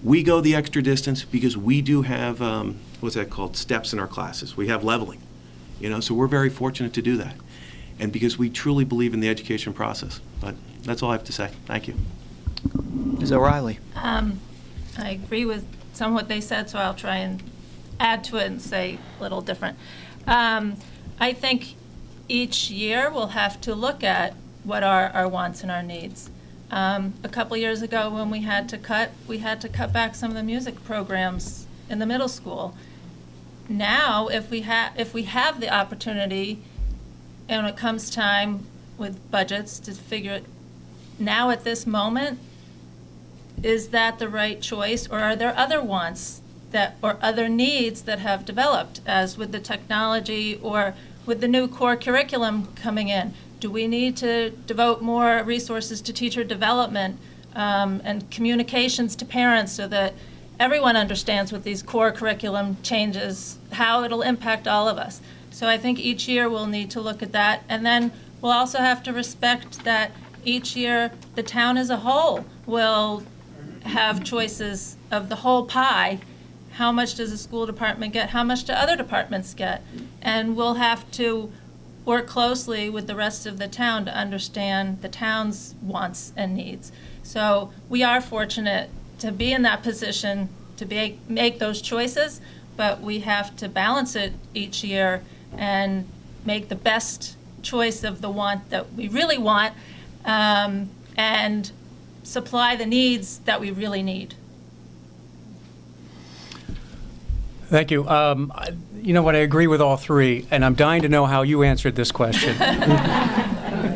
We go the extra distance because we do have, what's that called, steps in our classes. We have leveling, so we're very fortunate to do that. And because we truly believe in the education process. But that's all I have to say. Thank you.
Ms. O'Reilly.
I agree with some of what they said, so I'll try and add to it and say a little different. I think each year we'll have to look at what are our wants and our needs. A couple years ago when we had to cut back some of the music programs in the middle school. Now, if we have the opportunity, and when it comes time with budgets to figure it, now at this moment, is that the right choice, or are there other wants that, or other needs that have developed, as with the technology or with the new core curriculum coming in? Do we need to devote more resources to teacher development and communications to parents so that everyone understands what these core curriculum changes, how it'll impact all of us? So I think each year we'll need to look at that, and then we'll also have to respect that each year the town as a whole will have choices of the whole pie. How much does the school department get? How much do other departments get? And we'll have to work closely with the rest of the town to understand the town's wants and needs. So we are fortunate to be in that position to make those choices, but we have to balance it each year and make the best choice of the want that we really want, and supply the needs that we really need.
Thank you. You know what, I agree with all three, and I'm dying to know how you answered this question.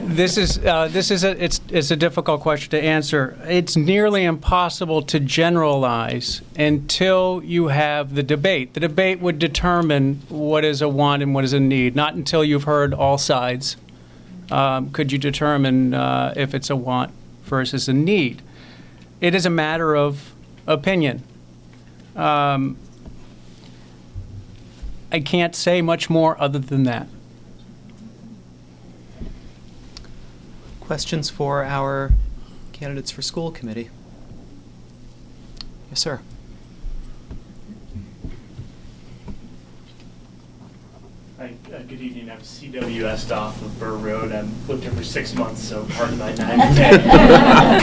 This is a difficult question to answer. It's nearly impossible to generalize until you have the debate. The debate would determine what is a want and what is a need. Not until you've heard all sides could you determine if it's a want versus a need. It is a matter of opinion. I can't say much more other than that.
Questions for our candidates for school committee? Yes, sir.
Hi, good evening. I'm CWS off of Burr Road. I've lived here for 6 months, so pardon my naivete,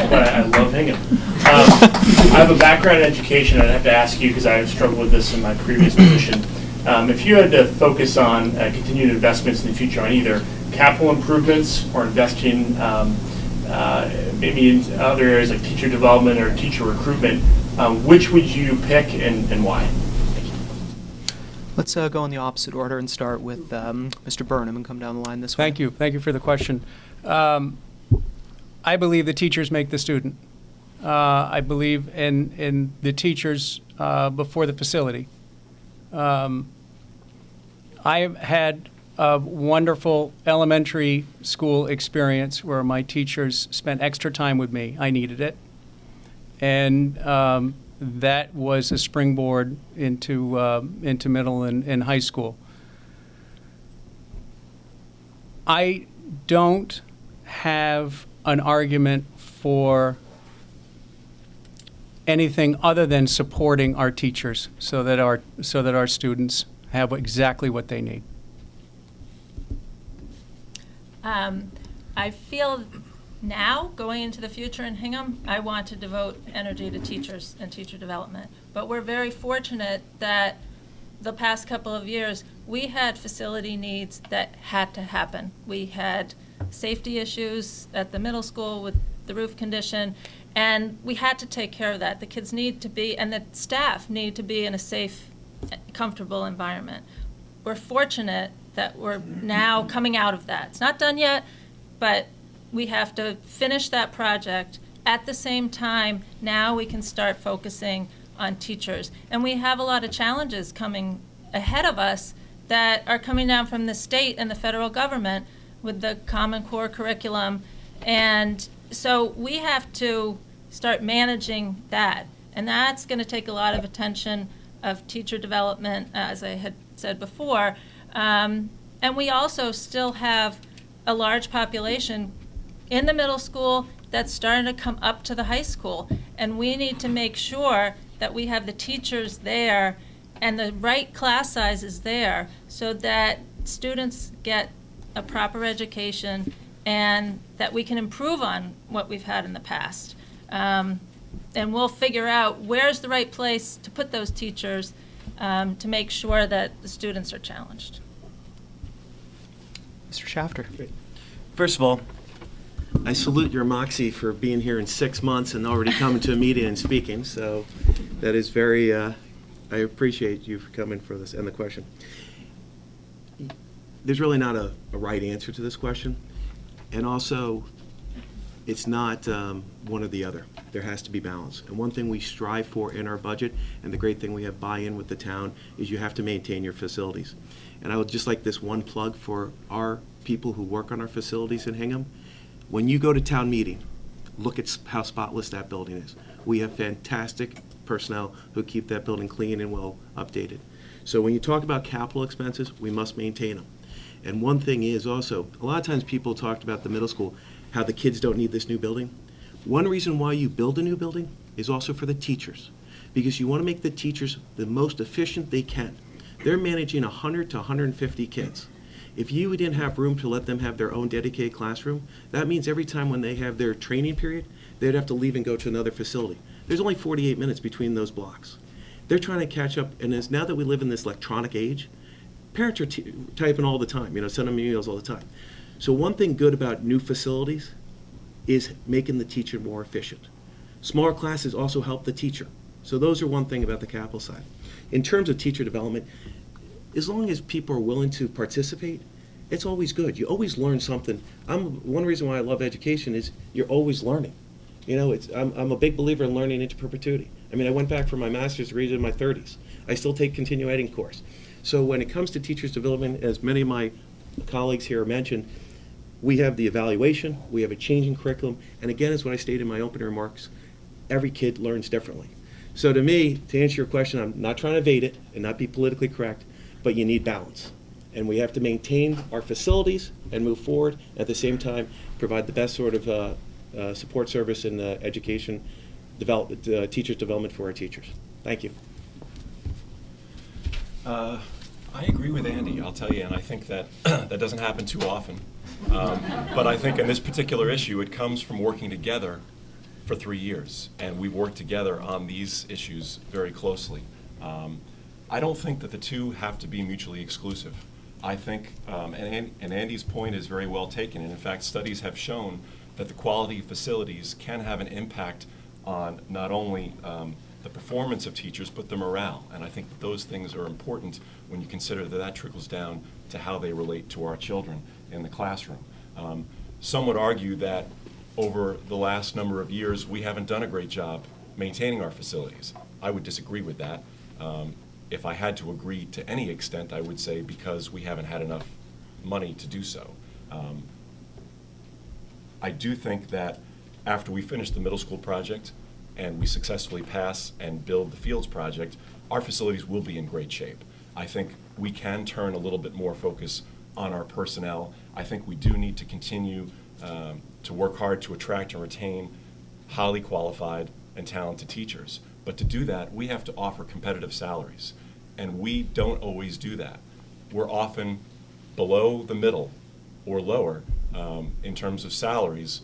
but I love Hingham. I have a background in education. I'd have to ask you, because I've struggled with this in my previous position. If you had to focus on continued investments in the future on either capital improvements or investing maybe in other areas like teacher development or teacher recruitment, which would you pick and why?
Let's go in the opposite order and start with Mr. Burnham and come down the line this way.
Thank you. Thank you for the question. I believe the teachers make the student. I believe in the teachers before the facility. I have had a wonderful elementary school experience where my teachers spent extra time with me. I needed it. And that was a springboard into middle and high school. I don't have an argument for anything other than supporting our teachers so that our students have exactly what they need.
I feel now, going into the future in Hingham, I want to devote energy to teachers and teacher development. But we're very fortunate that the past couple of years, we had facility needs that had to happen. We had safety issues at the middle school with the roof condition, and we had to take care of that. The kids need to be, and the staff need to be in a safe, comfortable environment. We're fortunate that we're now coming out of that. It's not done yet, but we have to finish that project. At the same time, now we can start focusing on teachers. And we have a lot of challenges coming ahead of us that are coming down from the state and the federal government with the Common Core curriculum. And so we have to start managing that. And that's going to take a lot of attention of teacher development, as I had said before. And we also still have a large population in the middle school that's starting to come up to the high school. And we need to make sure that we have the teachers there and the right class sizes there so that students get a proper education and that we can improve on what we've had in the past. And we'll figure out where's the right place to put those teachers to make sure that the students are challenged.
Mr. Shafter.
First of all, I salute your moxie for being here in 6 months and already coming to a meeting and speaking. So that is very, I appreciate you for coming for this and the question. There's really not a right answer to this question. And also, it's not one or the other. There has to be balance. And one thing we strive for in our budget, and the great thing we have buy-in with the town, is you have to maintain your facilities. And I would just like this one plug for our people who work on our facilities in Hingham. When you go to town meeting, look at how spotless that building is. We have fantastic personnel who keep that building clean and well updated. So when you talk about capital expenses, we must maintain them. And one thing is also, a lot of times people talked about the middle school, how the kids don't need this new building. One reason why you build a new building is also for the teachers, because you want to make the teachers the most efficient they can. They're managing 100 to 150 kids. If you didn't have room to let them have their own dedicated classroom, that means every time when they have their training period, they'd have to leave and go to another facility. There's only 48 minutes between those blocks. They're trying to catch up, and now that we live in this electronic age, parents are typing all the time, sending them emails all the time. So one thing good about new facilities is making the teacher more efficient. Smaller classes also help the teacher. So those are one thing about the capital side. In terms of teacher development, as long as people are willing to participate, it's always good. You always learn something. One reason why I love education is you're always learning. I'm a big believer in learning into perpetuity. I went back for my master's degree in my 30s. I still take continuing course. So when it comes to teachers development, as many of my colleagues here mentioned, we have the evaluation, we have a changing curriculum, and again, as what I stated in my opening remarks, every kid learns differently. So to me, to answer your question, I'm not trying to evade it and not be politically correct, but you need balance. And we have to maintain our facilities and move forward, at the same time provide the best sort of support service and education, teachers development for our teachers. Thank you.
I agree with Andy, I'll tell you, and I think that that doesn't happen too often. But I think in this particular issue, it comes from working together for 3 years, and we've worked together on these issues very closely. I don't think that the two have to be mutually exclusive. I think, and Andy's point is very well taken, and in fact, studies have shown that the quality of facilities can have an impact on not only the performance of teachers, but the morale. And I think that those things are important when you consider that that trickles down to how they relate to our children in the classroom. Some would argue that over the last number of years, we haven't done a great job maintaining our facilities. I would disagree with that. If I had to agree to any extent, I would say because we haven't had enough money to do so. I do think that after we finish the middle school project and we successfully pass and build the Fields project, our facilities will be in great shape. I think we can turn a little bit more focus on our personnel. I think we do need to continue to work hard to attract and retain highly qualified and talented teachers. But to do that, we have to offer competitive salaries. And we don't always do that. We're often below the middle or lower in terms of salaries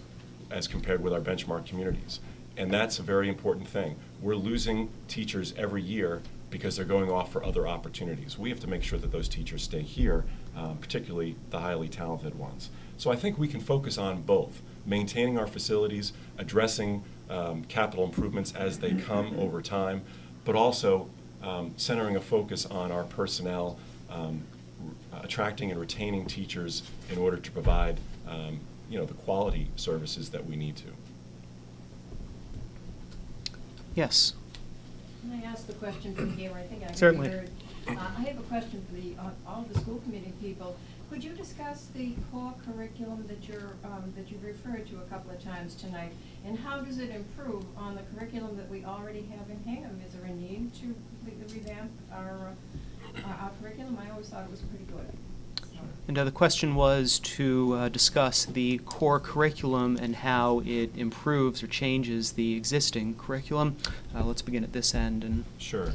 as compared with our benchmark communities. And that's a very important thing. We're losing teachers every year because they're going off for other opportunities. We have to make sure that those teachers stay here, particularly the highly talented ones. So I think we can focus on both, maintaining our facilities, addressing capital improvements as they come over time, but also centering a focus on our personnel, attracting and retaining teachers in order to provide the quality services that we need to.
Yes.
Can I ask the question from here? I think I
Certainly.
heard. I have a question for all the school committee people. Could you discuss the core curriculum that you've referred to a couple of times tonight, and how does it improve on the curriculum that we already have in Hingham? Is there a need to completely revamp our curriculum? I always thought it was pretty good.
And the question was to discuss the core curriculum and how it improves or changes the existing curriculum. Let's begin at this end. And
Sure.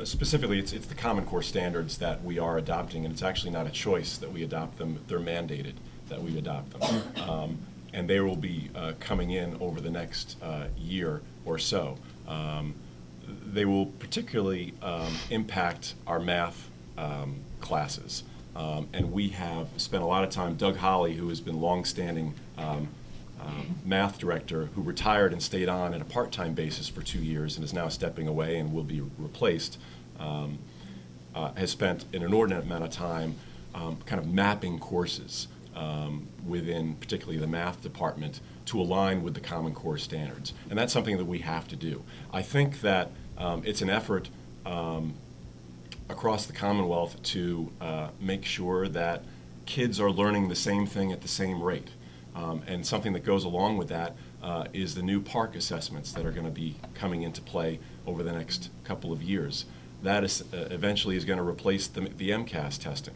Specifically, it's the Common Core standards that we are adopting, and it's actually not a choice that we adopt them. They're mandated that we adopt them. And they will be coming in over the next year or so. They will particularly impact our math classes. And we have spent a lot of time, Doug Holly, who has been longstanding math director, who retired and stayed on a part-time basis for 2 years and is now stepping away and will be replaced, has spent an inordinate amount of time kind of mapping courses within particularly the math department to align with the Common Core standards. And that's something that we have to do. I think that it's an effort across the Commonwealth to make sure that kids are learning the same thing at the same rate. And something that goes along with that is the new PARCC assessments that are going to be coming into play over the next couple of years. That is, eventually is going to replace the MCAS testing.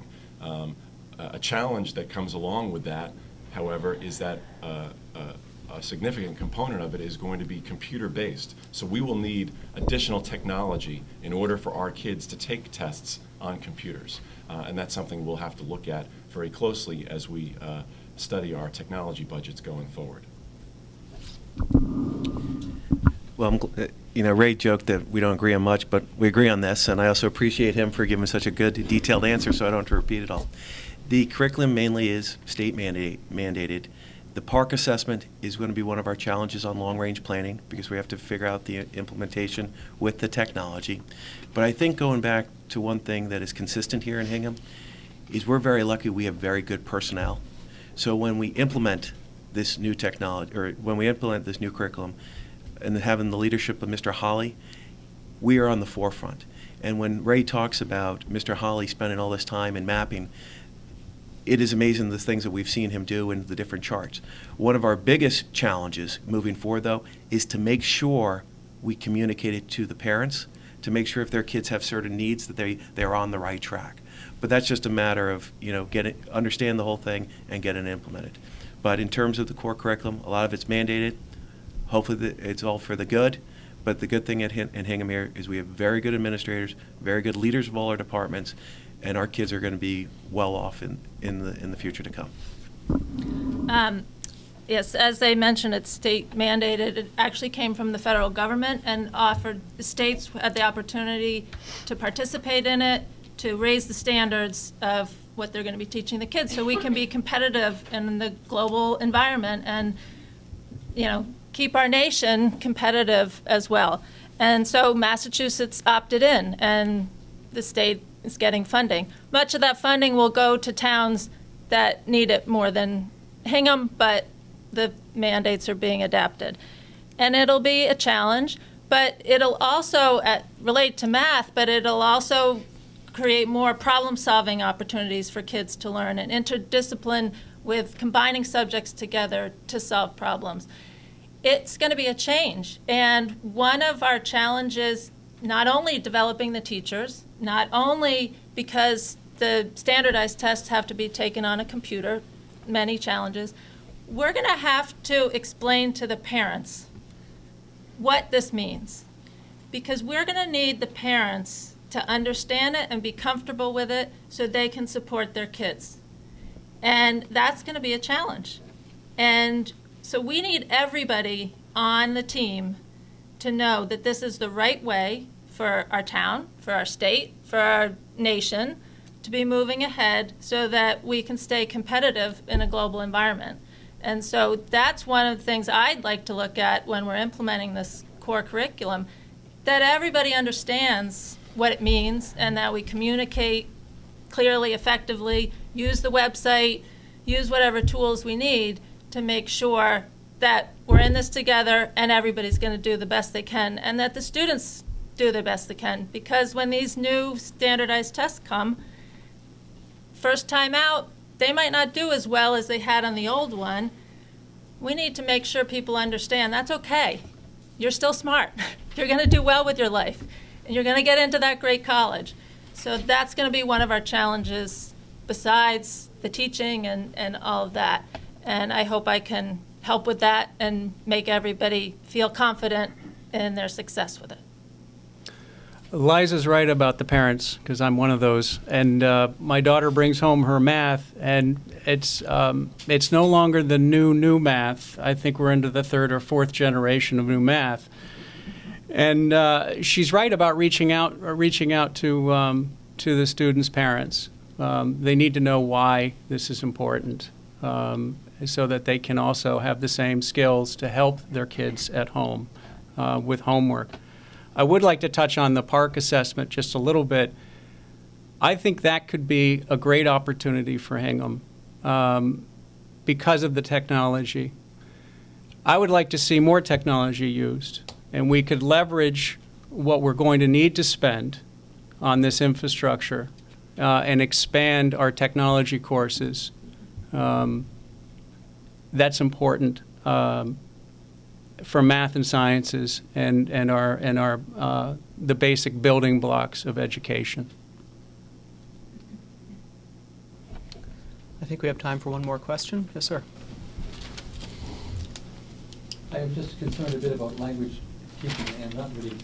A challenge that comes along with that, however, is that a significant component of it is going to be computer-based. So we will need additional technology in order for our kids to take tests on computers. And that's something we'll have to look at very closely as we study our technology budgets going forward.
Well, Ray joked that we don't agree on much, but we agree on this, and I also appreciate him for giving such a good, detailed answer, so I don't have to repeat it all. The curriculum mainly is state mandated. The PARCC assessment is going to be one of our challenges on long-range planning because we have to figure out the implementation with the technology. But I think going back to one thing that is consistent here in Hingham is we're very lucky we have very good personnel. So when we implement this new technology, or when we implement this new curriculum, and having the leadership of Mr. Holly, we are on the forefront. And when Ray talks about Mr. Holly spending all this time in mapping, it is amazing the things that we've seen him do in the different charts. One of our biggest challenges moving forward, though, is to make sure we communicate it to the parents, to make sure if their kids have certain needs that they're on the right track. But that's just a matter of, understand the whole thing and get it implemented. But in terms of the core curriculum, a lot of it's mandated. Hopefully it's all for the good. But the good thing in Hingham here is we have very good administrators, very good leaders of all our departments, and our kids are going to be well off in the future to come.
Yes, as they mentioned, it's state mandated. It actually came from the federal government and offered the states had the opportunity to participate in it, to raise the standards of what they're going to be teaching the kids so we can be competitive in the global environment and, keep our nation competitive as well. And so Massachusetts opted in, and the state is getting funding. Much of that funding will go to towns that need it more than Hingham, but the mandates are being adapted. And it'll be a challenge, but it'll also relate to math, but it'll also create more problem-solving opportunities for kids to learn and interdiscipline with combining subjects together to solve problems. It's going to be a change. And one of our challenges, not only developing the teachers, not only because the standardized tests have to be taken on a computer, many challenges, we're going to have to explain to the parents what this means. Because we're going to need the parents to understand it and be comfortable with it so they can support their kids. And that's going to be a challenge. And so we need everybody on the team to know that this is the right way for our town, for our state, for our nation to be moving ahead so that we can stay competitive in a global environment. And so that's one of the things I'd like to look at when we're implementing this core curriculum, that everybody understands what it means and that we communicate clearly, effectively, use the website, use whatever tools we need to make sure that we're in this together and everybody's going to do the best they can and that the students do the best they can. Because when these new standardized tests come, first time out, they might not do as well as they had on the old one. We need to make sure people understand that's okay. You're still smart. You're going to do well with your life. And you're going to get into that great college. So that's going to be one of our challenges besides the teaching and all of that. And I hope I can help with that and make everybody feel confident in their success with it.
Liza's right about the parents, because I'm one of those. And my daughter brings home her math, and it's no longer the new math. I think we're into the third or fourth generation of new math. And she's right about reaching out to the students' parents. They need to know why this is important, so that they can also have the same skills to help their kids at home with homework. I would like to touch on the PARCC assessment just a little bit. I think that could be a great opportunity for Hingham. because of the technology. I would like to see more technology used, and we could leverage what we're going to need to spend on this infrastructure and expand our technology courses. That's important for math and sciences and our the basic building blocks of education.
I think we have time for one more question. Yes, sir.
I am just concerned a bit about language teaching, and not really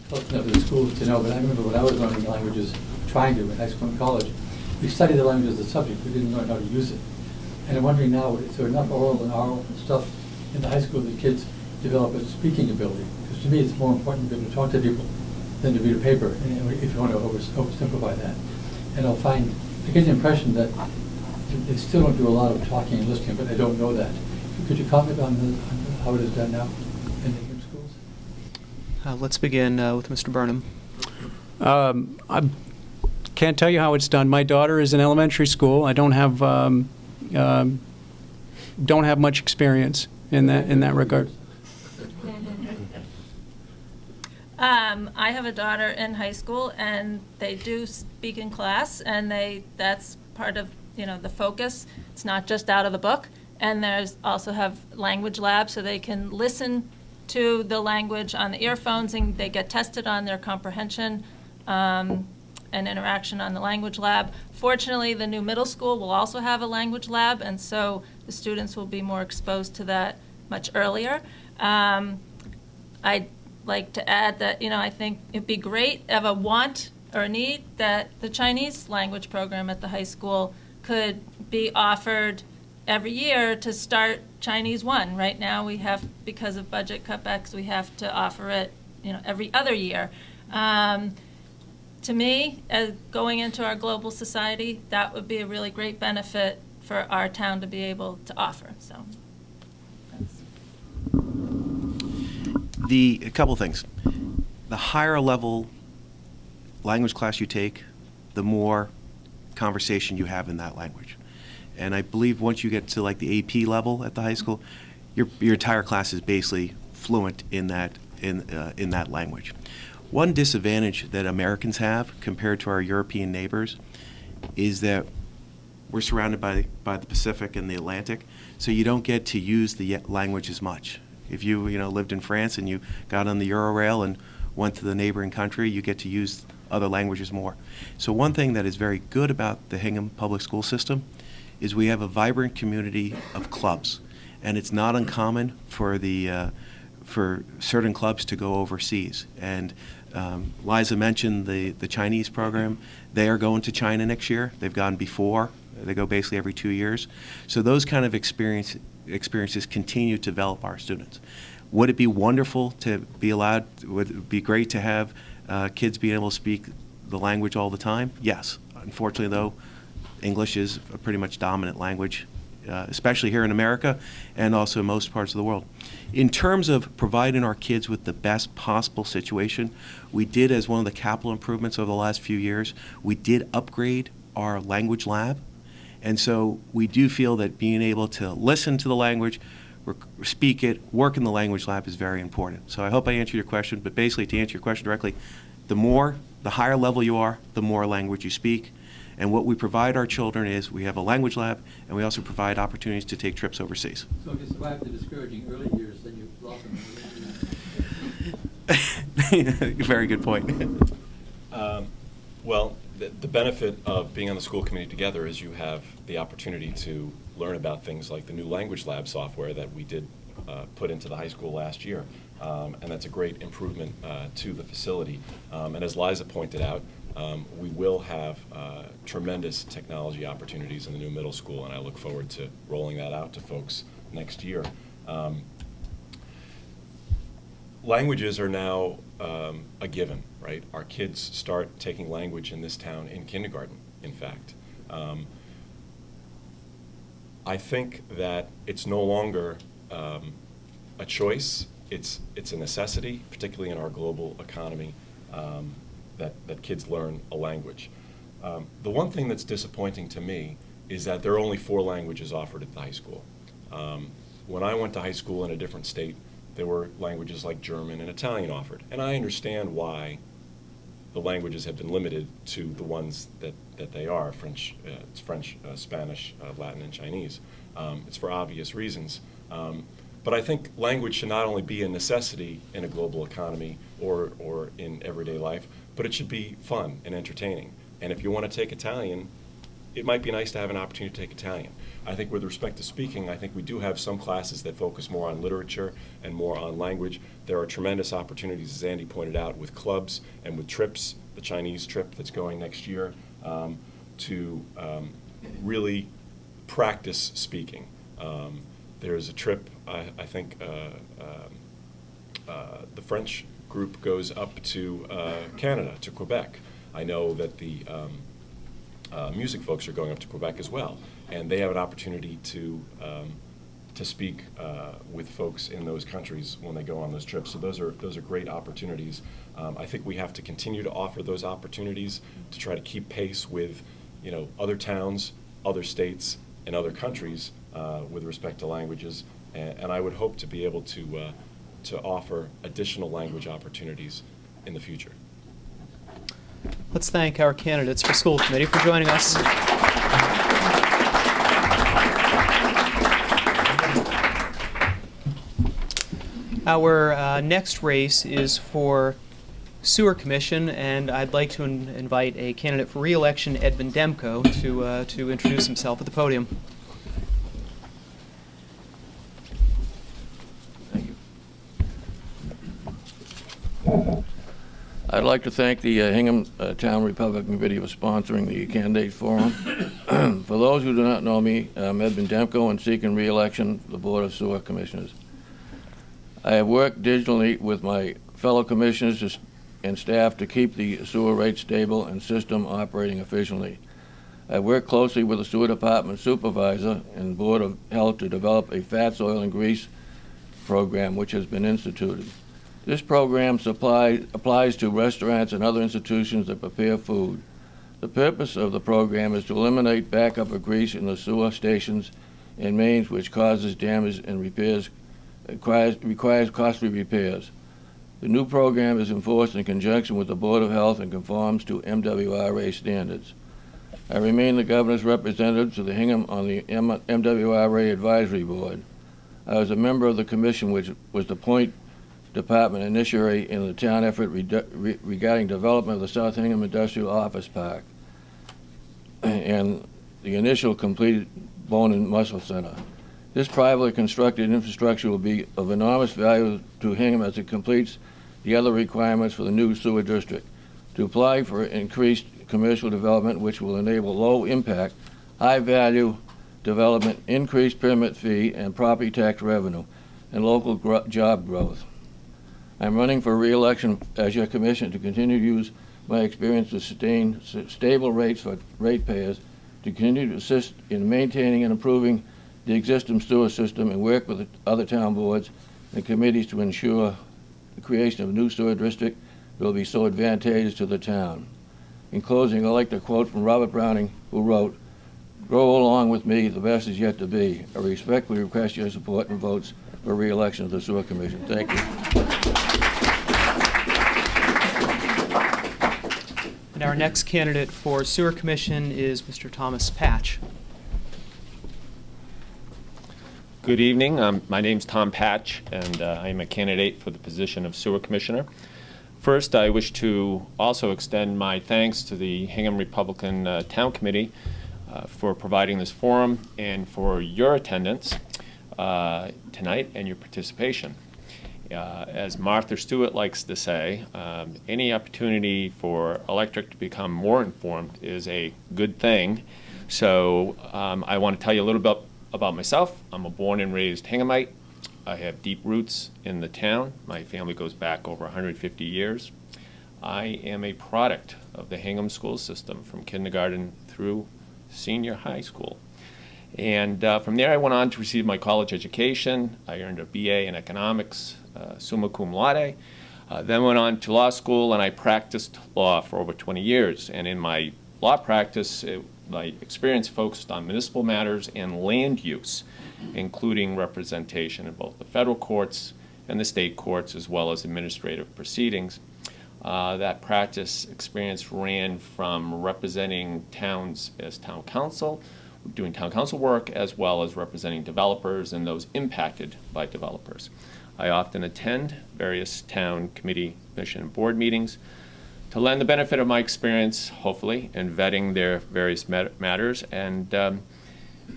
close enough to the schools to know, but I remember when I was learning languages, trying to in high school and college, we studied the language as a subject, we didn't learn how to use it. And I'm wondering now, is there enough oral stuff in the high school that kids develop a speaking ability? Because to me, it's more important to be able to talk to people than to read a paper, if you want to oversimplify that. And I get the impression that they still don't do a lot of talking and listening, but I don't know that. Could you comment on how it is done now in the Hingham schools?
Let's begin with Mr. Burnham.
I can't tell you how it's done. My daughter is in elementary school. I don't have much experience in that regard.
I have a daughter in high school, and they do speak in class, and that's part of the focus. It's not just out of the book. And there's also have language labs, so they can listen to the language on the earphones, and they get tested on their comprehension and interaction on the language lab. Fortunately, the new middle school will also have a language lab, and so the students will be more exposed to that much earlier. I'd like to add that, I think it'd be great, have a want or a need that the Chinese language program at the high school could be offered every year to start Chinese 1. Right now we have, because of budget cutbacks, we have to offer it, every other year. To me, going into our global society, that would be a really great benefit for our town to be able to offer. So,
a couple things. The higher level language class you take, the more conversation you have in that language. And I believe once you get to like the AP level at the high school, your entire class is basically fluent in that language. One disadvantage that Americans have compared to our European neighbors is that we're surrounded by the Pacific and the Atlantic, so you don't get to use the language as much. If you lived in France and you got on the Eurorail and went to the neighboring country, you get to use other languages more. So one thing that is very good about the Hingham public school system is we have a vibrant community of clubs, and it's not uncommon for certain clubs to go overseas. And Liza mentioned the Chinese program. They are going to China next year. They've gone before. They go basically every 2 years. So those kind of experiences continue to develop our students. Would it be wonderful to be allowed? Would it be great to have kids being able to speak the language all the time? Yes. Unfortunately, though, English is a pretty much dominant language, especially here in America and also in most parts of the world. In terms of providing our kids with the best possible situation, we did, as one of the capital improvements over the last few years, we did upgrade our language lab. And so we do feel that being able to listen to the language, speak it, work in the language lab is very important. So I hope I answered your question, but basically to answer your question directly, the higher level you are, the more language you speak. And what we provide our children is we have a language lab, and we also provide opportunities to take trips overseas.
So if you survive the discouraging early years, then you blossom.
Very good point.
Well, the benefit of being on the school committee together is you have the opportunity to learn about things like the new language lab software that we did put into the high school last year. And that's a great improvement to the facility. And as Liza pointed out, we will have tremendous technology opportunities in the new middle school, and I look forward to rolling that out to folks next year. Languages are now a given, right? Our kids start taking language in this town in kindergarten, in fact. I think that it's no longer a choice, it's a necessity, particularly in our global economy, that kids learn a language. The one thing that's disappointing to me is that there are only 4 languages offered at the high school. When I went to high school in a different state, there were languages like German and Italian offered. And I understand why the languages have been limited to the ones that they are, French, Spanish, Latin, and Chinese. It's for obvious reasons. But I think language should not only be a necessity in a global economy or in everyday life, but it should be fun and entertaining. And if you want to take Italian, it might be nice to have an opportunity to take Italian. I think with respect to speaking, I think we do have some classes that focus more on literature and more on language. There are tremendous opportunities, as Andy pointed out, with clubs and with trips, the Chinese trip that's going next year, to really practice speaking. There's a trip, I think the French group goes up to Canada, to Quebec. I know that the music folks are going up to Quebec as well, and they have an opportunity to speak with folks in those countries when they go on those trips. So those are great opportunities. I think we have to continue to offer those opportunities to try to keep pace with, other towns, other states, and other countries with respect to languages. And I would hope to be able to offer additional language opportunities in the future.
Let's thank our candidates for school committee for joining us. Our next race is for sewer commission, and I'd like to invite a candidate for re-election, Edvin Demko, to introduce himself at the podium.
I'd like to thank the Hingham Town Republican Committee for sponsoring the candidate forum. For those who do not know me, I'm Edvin Demko and seeking re-election for the Board of Sewer Commissioners. I have worked diligently with my fellow commissioners and staff to keep the sewer rate stable and system operating efficiently. I worked closely with the Sewer Department Supervisor and Board of Health to develop a fats, oil, and grease program which has been instituted. This program applies to restaurants and other institutions that prepare food. The purpose of the program is to eliminate backup of grease in the sewer stations and mains, which causes damage and requires costly repairs. The new program is enforced in conjunction with the Board of Health and conforms to MWRA standards. I remain the Governor's representative to the Hingham on the MWRA Advisory Board. I was a member of the commission which was the point department initiated in the town effort regarding development of the South Hingham Industrial Office Park and the initial completed Bone and Muscle Center. This privately constructed infrastructure will be of enormous value to Hingham as it completes the other requirements for the new sewer district. To apply for increased commercial development, which will enable low impact, high value development, increased permit fee and property tax revenue, and local job growth. I'm running for re-election as your commissioner to continue to use my experience to sustain stable rates for ratepayers, to continue to assist in maintaining and improving the existing sewer system, and work with the other town boards and committees to ensure the creation of a new sewer district that will be so advantageous to the town. In closing, I'd like to quote from Robert Browning, who wrote, "Grow along with me, the best is yet to be." I respectfully request your support and votes for re-election of the Sewer Commission. Thank you.
And our next candidate for Sewer Commission is Mr. Thomas Patch.
Good evening. My name's Tom Patch, and I am a candidate for the position of Sewer Commissioner. First, I wish to also extend my thanks to the Hingham Republican Town Committee for providing this forum and for your attendance tonight and your participation. As Martha Stewart likes to say, any opportunity for electorate to become more informed is a good thing. So I want to tell you a little bit about myself. I'm a born and raised Hinghamite. I have deep roots in the town. My family goes back over 150 years. I am a product of the Hingham school system from kindergarten through senior high school. And from there I went on to receive my college education. I earned a BA in economics, summa cum laude. Then went on to law school, and I practiced law for over 20 years. And in my law practice, my experience focused on municipal matters and land use, including representation in both the federal courts and the state courts, as well as administrative proceedings. That practice experience ran from representing towns as town council, doing town council work, as well as representing developers and those impacted by developers. I often attend various town committee, commission, and board meetings to lend the benefit of my experience, hopefully, in vetting their various matters. And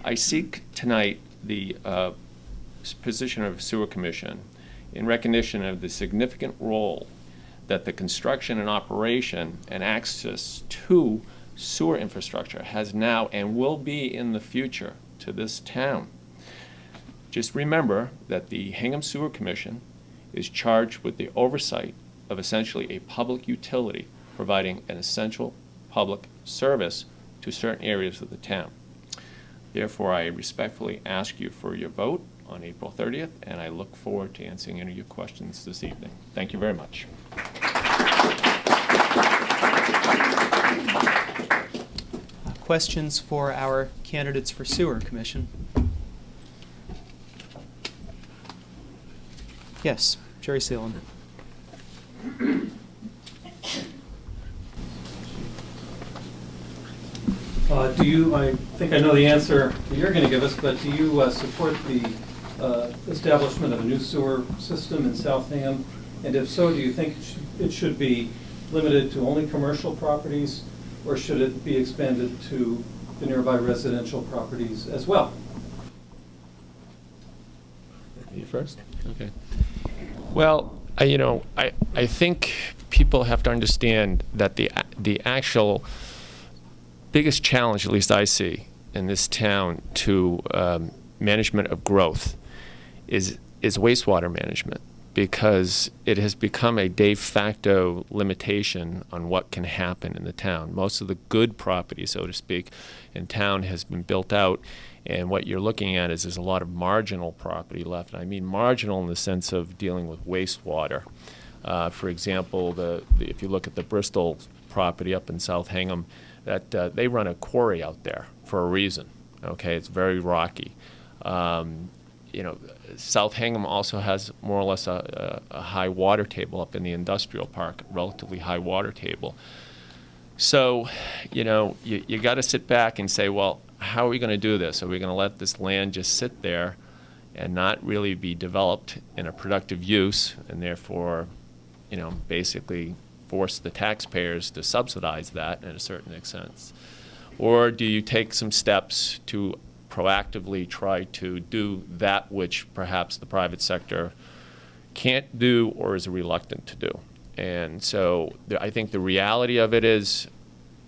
I seek tonight the position of Sewer Commission in recognition of the significant role that the construction and operation and access to sewer infrastructure has now and will be in the future to this town. Just remember that the Hingham Sewer Commission is charged with the oversight of essentially a public utility providing an essential public service to certain areas of the town. Therefore, I respectfully ask you for your vote on April 30th, and I look forward to answering any of your questions this evening. Thank you very much.
Questions for our candidates for Sewer Commission? Yes, Jerry Seelan.
I think I know the answer that you're going to give us, but do you support the establishment of a new sewer system in South Hingham? And if so, do you think it should be limited to only commercial properties, or should it be expanded to the nearby residential properties as well?
You first? Okay. Well, I think people have to understand that the actual biggest challenge, at least I see, in this town to management of growth is wastewater management, because it has become a de facto limitation on what can happen in the town. Most of the good property, so to speak, in town has been built out, and what you're looking at is there's a lot of marginal property left. And I mean marginal in the sense of dealing with wastewater. For example, if you look at the Bristol property up in South Hingham, that they run a quarry out there for a reason. Okay, it's very rocky. South Hingham also has more or less a high water table up in the industrial park, relatively high water table. So, you got to sit back and say, well, how are we going to do this? Are we going to let this land just sit there and not really be developed in a productive use, and therefore, basically force the taxpayers to subsidize that in a certain extent? Or do you take some steps to proactively try to do that which perhaps the private sector can't do or is reluctant to do? And so I think the reality of it is,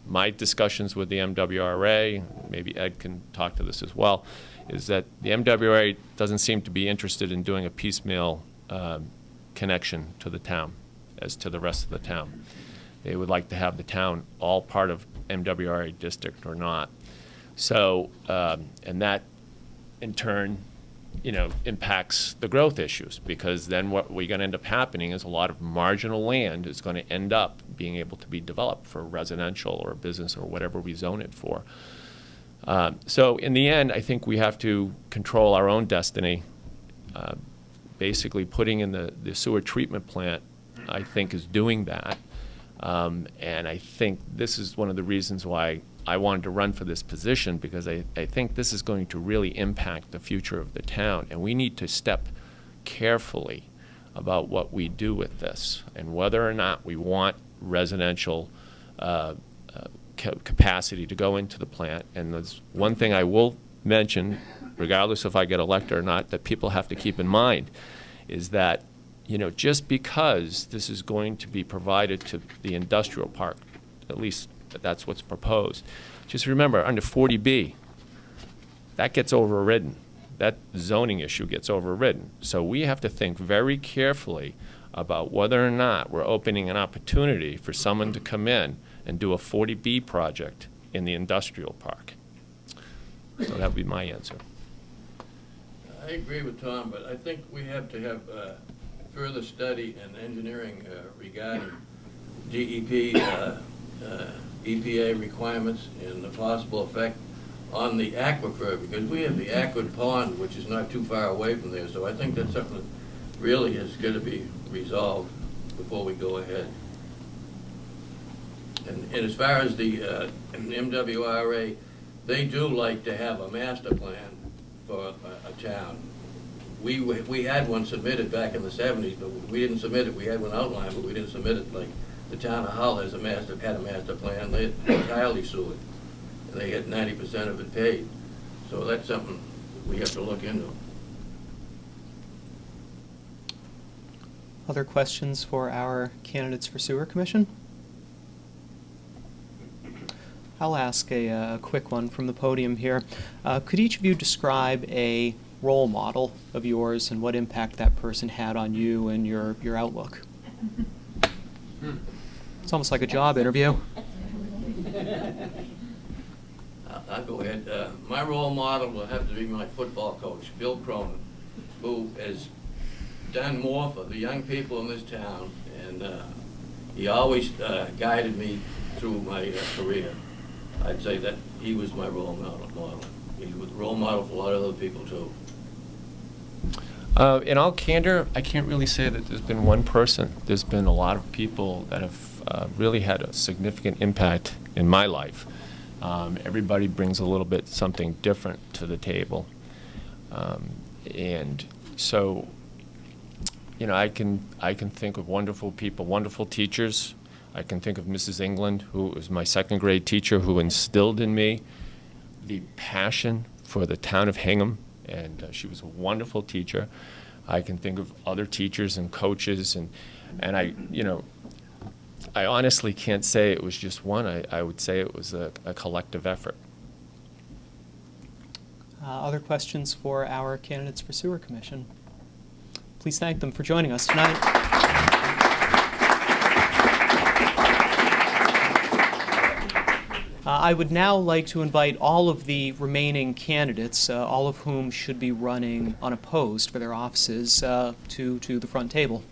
my discussions with the MWRA, maybe Ed can talk to this as well, is that the MWRA doesn't seem to be interested in doing a piecemeal connection to the town as to the rest of the town. They would like to have the town all part of MWRA district or not. So, and that in turn, impacts the growth issues, because then what we're going to end up happening is a lot of marginal land is going to end up being able to be developed for residential or business or whatever we zone it for. So in the end, I think we have to control our own destiny. Basically putting in the sewer treatment plant, I think, is doing that. And I think this is one of the reasons why I wanted to run for this position, because I think this is going to really impact the future of the town, and we need to step carefully about what we do with this and whether or not we want residential capacity to go into the plant. And there's one thing I will mention, regardless if I get elected or not, that people have to keep in mind is that, just because this is going to be provided to the industrial park, at least that's what's proposed, just remember, under 40B, that gets overridden. That zoning issue gets overridden. So we have to think very carefully about whether or not we're opening an opportunity for someone to come in and do a 40B project in the industrial park. So that would be my answer.
I agree with Tom, but I think we have to have further study and engineering regarding DEP EPA requirements and the possible effect on the aquifer, because we have the Aquid Pond, which is not too far away from there, so I think that's something that really has got to be resolved before we go ahead. And as far as the MWRA, they do like to have a master plan for a town. We had one submitted back in the 70s, but we didn't submit it. We had one outlined, but we didn't submit it. Like the town of Hull had a master plan. They entirely sued it, and they had 90% of it paid. So that's something we have to look into.
Other questions for our candidates for Sewer Commission? I'll ask a quick one from the podium here. Could each of you describe a role model of yours and what impact that person had on you and your outlook? It's almost like a job interview.
I'll go ahead. My role model will have to be my football coach, Bill Cronin, who has done more for the young people in this town, and he always guided me through my career. I'd say that he was my role model. He was a role model for a lot of other people too.
In all candor, I can't really say that there's been one person. There's been a lot of people that have really had a significant impact in my life. Everybody brings a little bit something different to the table. And so, you know, I can think of wonderful people, wonderful teachers. I can think of Mrs. England, who was my second grade teacher, who instilled in me the passion for the town of Hingham, and she was a wonderful teacher. I can think of other teachers and coaches, and I, you know, I honestly can't say it was just one. I would say it was a collective effort.
Other questions for our candidates for Sewer Commission? Please thank them for joining us tonight. I would now like to invite all of the remaining candidates, all of whom should be running unopposed for their offices, to the front table.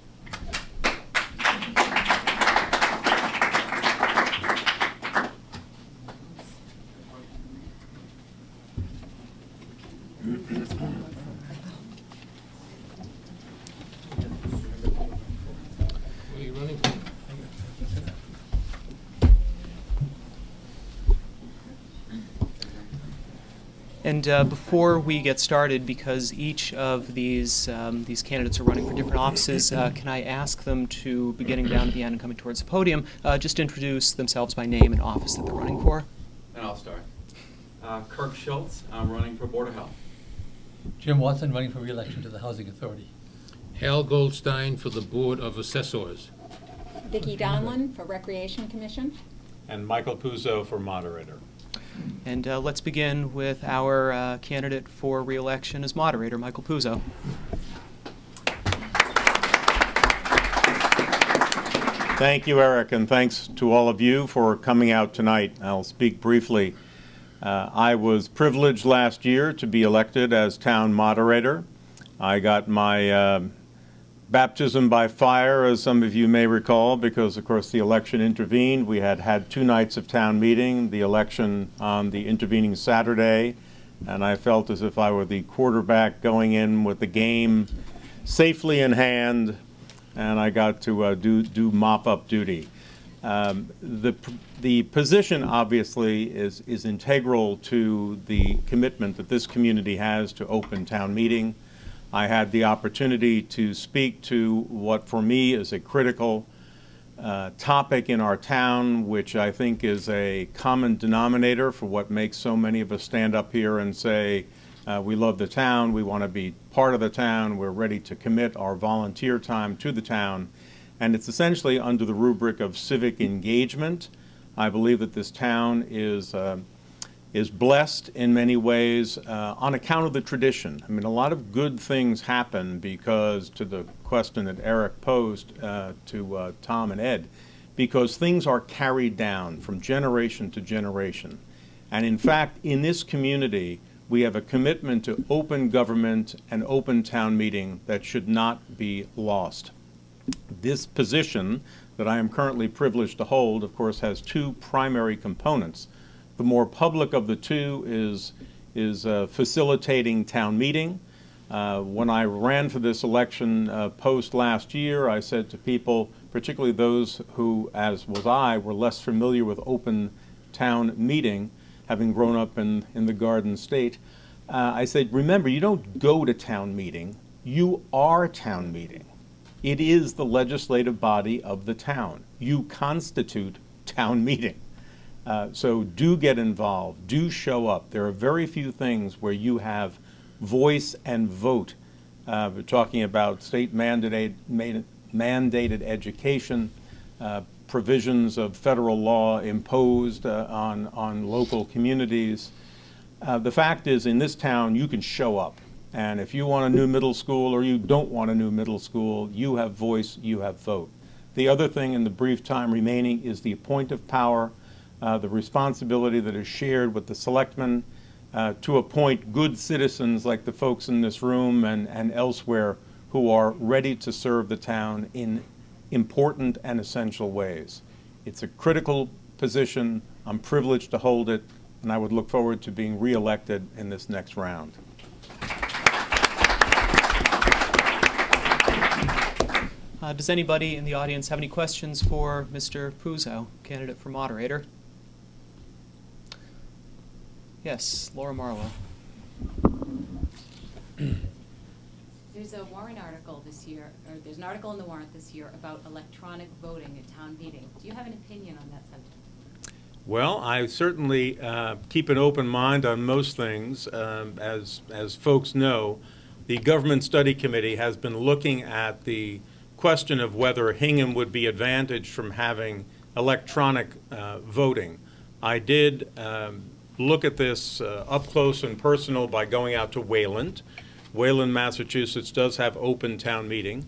And before we get started, because each of these candidates are running for different offices, can I ask them to, beginning down at the end and coming towards the podium, just introduce themselves by name and office that they're running for?
And I'll start. Kirk Schultz, I'm running for Board of Health.
Jim Watson, running for re-election to the Housing Authority.
Hal Goldstein for the Board of Assessors.
Vicki Donlin for Recreation Commission.
And Michael Puzo for Moderator.
And let's begin with our candidate for re-election as moderator, Michael Puzo.
Thank you, Eric, and thanks to all of you for coming out tonight. I'll speak briefly. I was privileged last year to be elected as town moderator. I got my baptism by fire, as some of you may recall, because, of course, the election intervened. We had 2 nights of town meeting, the election on the intervening Saturday, and I felt as if I were the quarterback going in with the game safely in hand, and I got to do mop-up duty. The position, obviously, is integral to the commitment that this community has to open town meeting. I had the opportunity to speak to what for me is a critical topic in our town, which I think is a common denominator for what makes so many of us stand up here and say, we love the town, we want to be part of the town, we're ready to commit our volunteer time to the town. And it's essentially under the rubric of civic engagement. I believe that this town is blessed in many ways on account of the tradition. I mean, a lot of good things happen because, to the question that Eric posed to Tom and Ed, because things are carried down from generation to generation. And in fact, in this community, we have a commitment to open government and open town meeting that should not be lost.
This position that I am currently privileged to hold, of course, has two primary components. The more public of the two is facilitating town meeting. When I ran for this election post last year, I said to people, particularly those who, as was I, were less familiar with open town meeting, having grown up in the Garden State, I said, remember, you don't go to town meeting, you are town meeting. It is the legislative body of the town. You constitute town meeting. So do get involved, do show up. There are very few things where you have voice and vote. We're talking about state mandated education, provisions of federal law imposed on local communities. The fact is, in this town, you can show up. And if you want a new middle school or you don't want a new middle school, you have voice, you have vote. The other thing in the brief time remaining is the appointive power, the responsibility that is shared with the selectmen to appoint good citizens like the folks in this room and elsewhere who are ready to serve the town in important and essential ways. It's a critical position. I'm privileged to hold it, and I would look forward to being re-elected in this next round.
Does anybody in the audience have any questions for Mr. Puzo, candidate for moderator? Yes, Laura Marlowe.
There's a warrant article this year, or there's an article in the warrant this year about electronic voting at town meeting. Do you have an opinion on that subject?
Well, I certainly keep an open mind on most things. As folks know, the Government Study Committee has been looking at the question of whether Hingham would be advantaged from having electronic voting. I did look at this up close and personal by going out to Wayland. Wayland, Massachusetts does have open town meeting.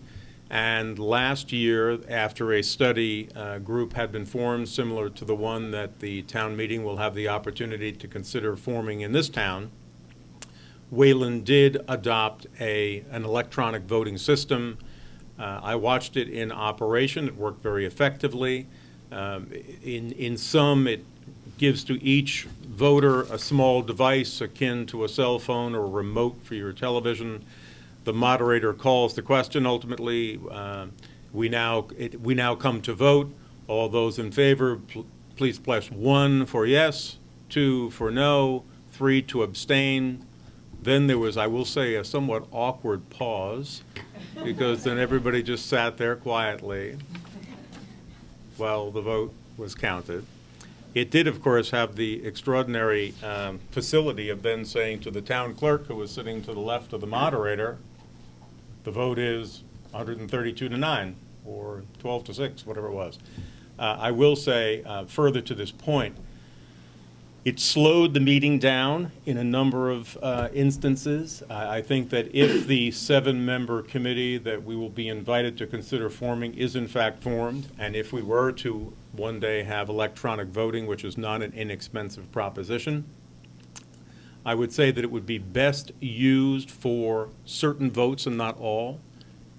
And last year, after a study group had been formed similar to the one that the town meeting will have the opportunity to consider forming in this town, Wayland did adopt an electronic voting system. I watched it in operation. It worked very effectively. In sum, it gives to each voter a small device akin to a cell phone or a remote for your television. The moderator calls the question. Ultimately, we now come to vote. All those in favor, please press 1 for yes, 2 for no, 3 to abstain. Then there was, I will say, a somewhat awkward pause, because then everybody just sat there quietly while the vote was counted. It did, of course, have the extraordinary facility of then saying to the town clerk, who was sitting to the left of the moderator, the vote is 132 to 9 or 12 to 6, whatever it was. I will say, further to this point, it slowed the meeting down in a number of instances. I think that if the 7-member committee that we will be invited to consider forming is in fact formed, and if we were to one day have electronic voting, which is not an inexpensive proposition, I would say that it would be best used for certain votes and not all,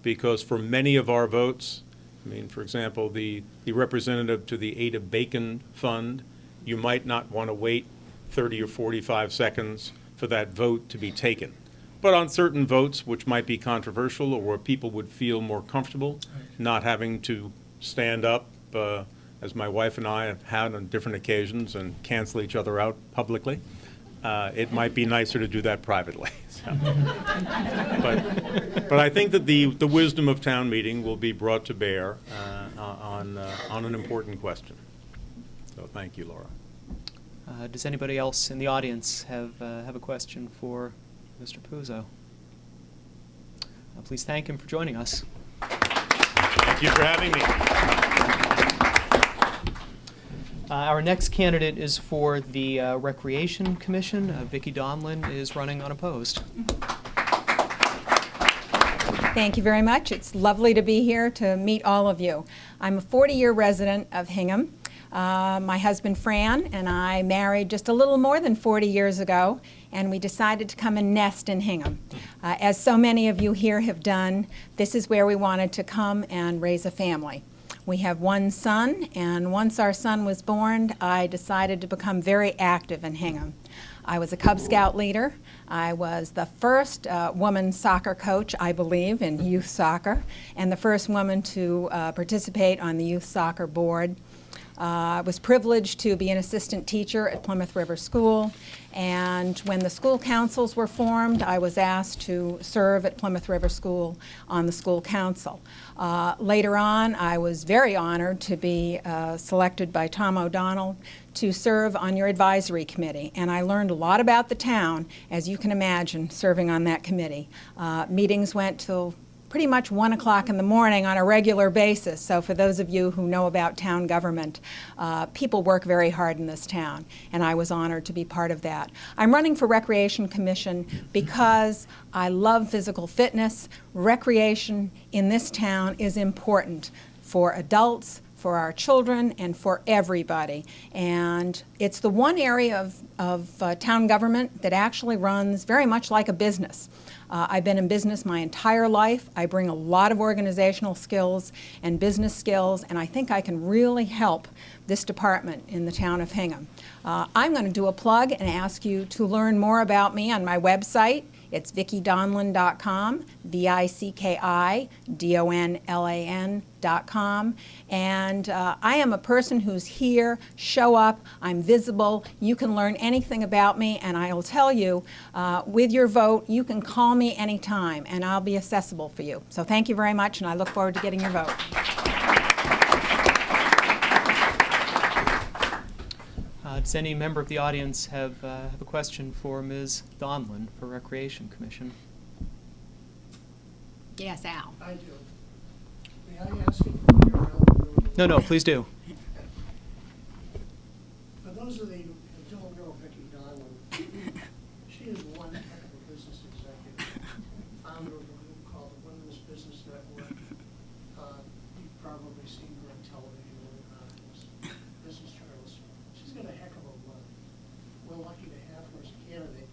because for many of our votes, I mean, for example, the representative to the Ada Bacon Fund, you might not want to wait 30 or 45 seconds for that vote to be taken. But on certain votes, which might be controversial or where people would feel more comfortable not having to stand up, as my wife and I have had on different occasions, and cancel each other out publicly, it might be nicer to do that privately. So. But I think that the wisdom of town meeting will be brought to bear on an important question. So thank you, Laura.
Does anybody else in the audience have a question for Mr. Puzo? Please thank him for joining us.
Thank you for having me.
Our next candidate is for the Recreation Commission. Vicki Donlin is running unopposed.
Thank you very much. It's lovely to be here to meet all of you. I'm a 40-year resident of Hingham. My husband Fran and I married just a little more than 40 years ago, and we decided to come and nest in Hingham. As so many of you here have done, this is where we wanted to come and raise a family. We have one son, and once our son was born, I decided to become very active in Hingham. I was a Cub Scout leader. I was the first woman soccer coach, I believe, in youth soccer, and the first woman to participate on the youth soccer board. I was privileged to be an assistant teacher at Plymouth River School, and when the school councils were formed, I was asked to serve at Plymouth River School on the school council. Later on, I was very honored to be selected by Tom O'Donnell to serve on your advisory committee, and I learned a lot about the town, as you can imagine, serving on that committee. Meetings went till pretty much 1 o'clock in the morning on a regular basis. So for those of you who know about town government, people work very hard in this town, and I was honored to be part of that. I'm running for Recreation Commission because I love physical fitness. Recreation in this town is important for adults, for our children, and for everybody. And it's the one area of town government that actually runs very much like a business. I've been in business my entire life. I bring a lot of organizational skills and business skills, and I think I can really help this department in the town of Hingham. I'm going to do a plug and ask you to learn more about me on my website. It's VickiDonlan.com, VICKIDONLAN.com. And I am a person who's here, show up, I'm visible, you can learn anything about me, and I'll tell you, with your vote, you can call me anytime, and I'll be accessible for you. So thank you very much, and I look forward to getting your vote.
Does any member of the audience have a question for Ms. Donlan for Recreation Commission?
Yes, Al.
I do. May I ask you for your help?
No, please do.
For those of you who don't know Vicki Donlan, she is one heck of a business executive, founder of a group called the Women's Business Network. You've probably seen her on television and business journals. She's got a heck of a run. We're lucky to have her as a candidate.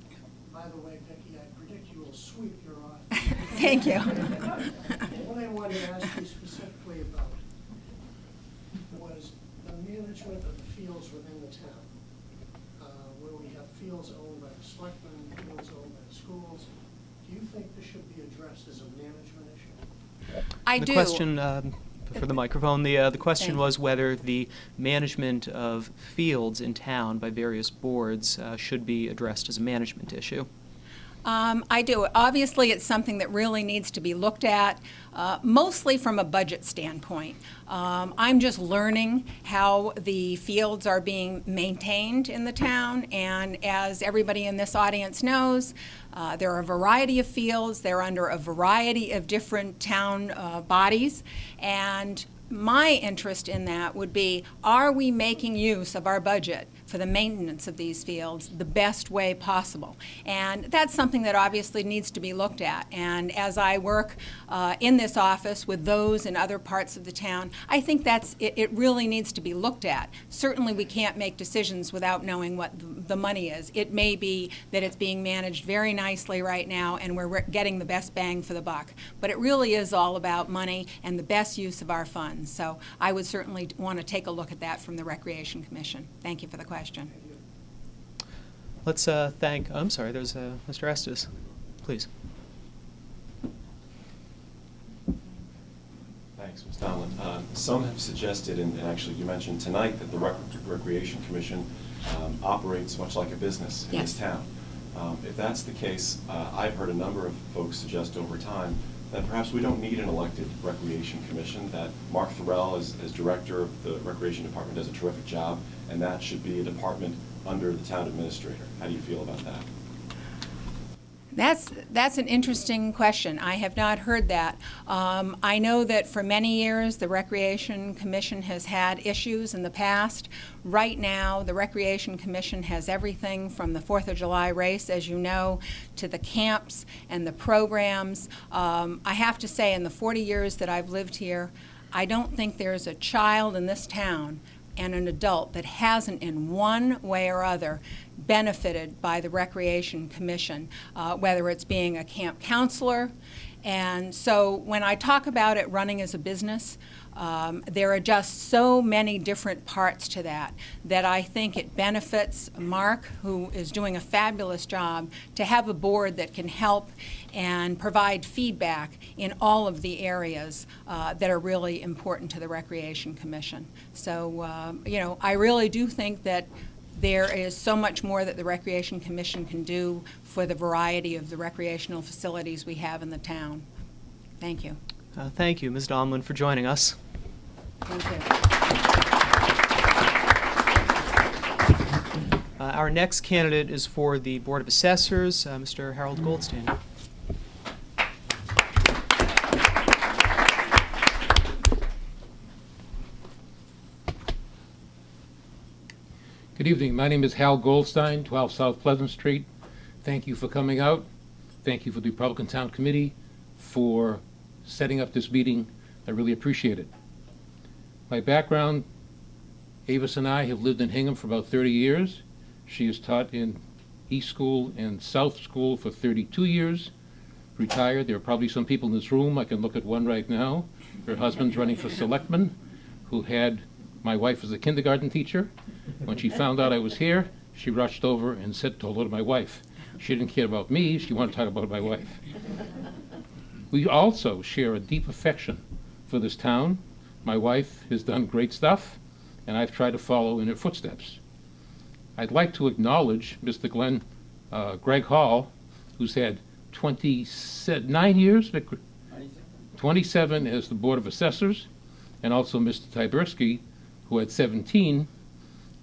By the way, Vicki, I predict you will sweep your office.
Thank you.
What I wanted to ask you specifically about was the management of the fields within the town, where we have fields owned by the selectmen, fields owned by the schools. Do you think this should be addressed as a management issue?
I
do.
do.
The question, for the microphone, the question
Thank
was whether the management of fields in town by various boards should be addressed as a management issue.
I do. Obviously, it's something that really needs to be looked at, mostly from a budget standpoint. I'm just learning how the fields are being maintained in the town, and as everybody in this audience knows, there are a variety of fields. They're under a variety of different town bodies, and my interest in that would be, are we making use of our budget for the maintenance of these fields the best way possible? And that's something that obviously needs to be looked at. And as I work in this office with those in other parts of the town, I think it really needs to be looked at. Certainly we can't make decisions without knowing what the money is. It may be that it's being managed very nicely right now and we're getting the best bang for the buck. But it really is all about money and the best use of our funds. So I would certainly want to take a look at that from the Recreation Commission. Thank you for the question.
Let's thank, I'm sorry, there's Mr. Estes. Please.
Thanks, Ms. Donlan. Some have suggested, and actually you mentioned tonight, that the Recreation Commission operates much like a business in this town. If that's the case, I've heard a number of folks suggest over time that perhaps we don't need an elected Recreation Commission, that Mark Thorell, as director of the Recreation Department, does a terrific job, and that should be a department under the town administrator. How do you feel about that?
That's an interesting question. I have not heard that. I know that for many years the Recreation Commission has had issues in the past. Right now the Recreation Commission has everything from the 4th of July race, as you know, to the camps and the programs. I have to say, in the 40 years that I've lived here, I don't think there's a child in this town and an adult that hasn't in one way or other benefited by the Recreation Commission, whether it's being a camp counselor. And so when I talk about it running as a business, there are just so many different parts to that I think it benefits Mark, who is doing a fabulous job, to have a board that can help and provide feedback in all of the areas that are really important to the Recreation Commission. So, you know, I really do think that there is so much more that the Recreation Commission can do for the variety of the recreational facilities we have in the town. Thank you.
Thank you, Ms. Donlin, for joining us.
Thank you.
Our next candidate is for the Board of Assessors, Mr. Harold Goldstein.
Good evening. My name is Hal Goldstein, 12 South Pleasant Street. Thank you for coming out. Thank you for the Republican Town Committee for setting up this meeting. I really appreciate it. My background, Avis and I have lived in Hingham for about 30 years. She has taught in East School and South School for 32 years. Retired. There are probably some people in this room. I can look at one right now. Her husband's running for selectman, who had my wife as a kindergarten teacher. When she found out I was here, she rushed over and said hello to my wife. She didn't care about me. She wanted to talk about my wife. We also share a deep affection for this town. My wife has done great stuff, and I've tried to follow in her footsteps. I'd like to acknowledge Mr. Greg Hall, who's had 29 years, 27 as the Board of Assessors, and also Mr. Tyberski, who had 17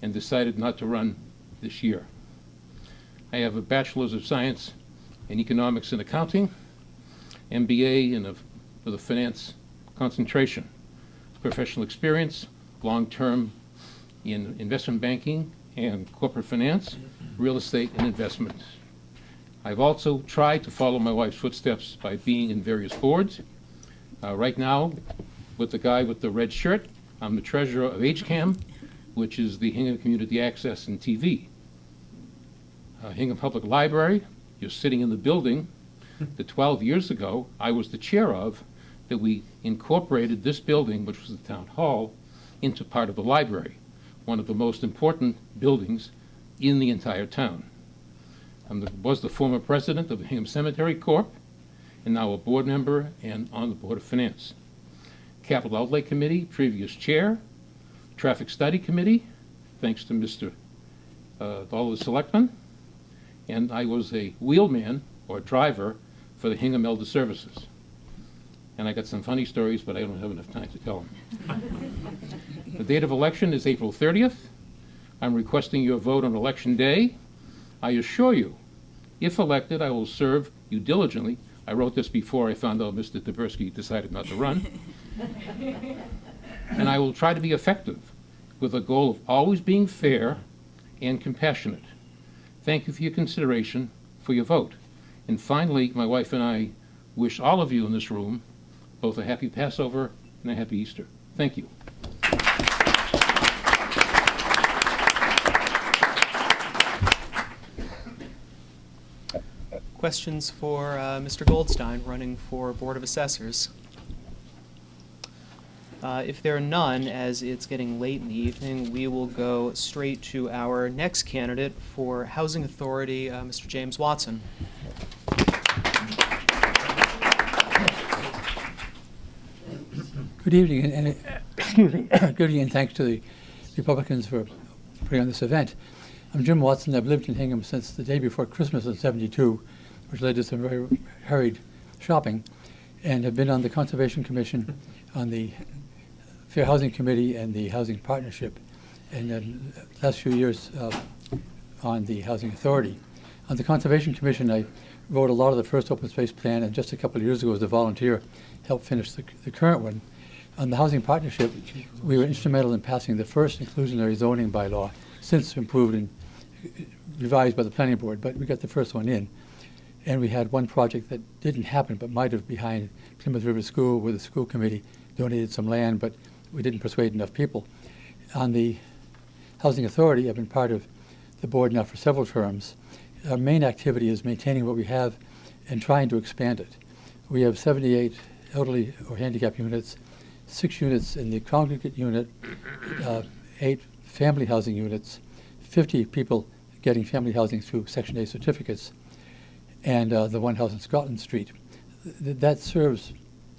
and decided not to run this year. I have a Bachelor's of Science in Economics and Accounting, MBA with a finance concentration. Professional experience, long-term in investment banking and corporate finance, real estate and investment. I've also tried to follow my wife's footsteps by being in various boards. Right now, with the guy with the red shirt, I'm the treasurer of HCAM, which is the Hingham Community Access and TV. Hingham Public Library, you're sitting in the building that 12 years ago I was the chair of, that we incorporated this building, which was the town hall, into part of the library, one of the most important buildings in the entire town. I was the former president of the Hingham Cemetery Corp, and now a board member and on the Board of Finance. Capital Outlay Committee, previous chair. Traffic Study Committee, thanks to all the selectmen. And I was a wheelman or driver for the Hingham Elder Services. And I got some funny stories, but I don't have enough time to tell them. The date of election is April 30th. I'm requesting your vote on Election Day. I assure you, if elected, I will serve you diligently. I wrote this before I found out Mr. Tyberski decided not to run. And I will try to be effective with a goal of always being fair and compassionate. Thank you for your consideration, for your vote. And finally, my wife and I wish all of you in this room both a happy Passover and a happy Easter. Thank you.
Questions for Mr. Goldstein, running for Board of Assessors? If there are none, as it's getting late in the evening, we will go straight to our next candidate for Housing Authority, Mr. James Watson.
Good evening, and excuse me. Good evening, and thanks to the Republicans for putting on this event. I'm Jim Watson. I've lived in Hingham since the day before Christmas in '72, which led to some very hurried shopping, and have been on the Conservation Commission, on the Fair Housing Committee, and the Housing Partnership, and then the last few years on the Housing Authority. On the Conservation Commission, I wrote a lot of the first open space plan, and just a couple of years ago as a volunteer helped finish the current one. On the Housing Partnership, we were instrumental in passing the first inclusionary zoning bylaw, since improved and revised by the planning board, but we got the first one in. And we had one project that didn't happen, but might have, behind Plymouth River School, where the school committee donated some land, but we didn't persuade enough people. On the Housing Authority, I've been part of the board now for several terms. Our main activity is maintaining what we have and trying to expand it. We have 78 elderly or handicap units, 6 units in the congregate unit, 8 family housing units, 50 people getting family housing through Section 8 certificates, and the one house in Scotland Street. That serves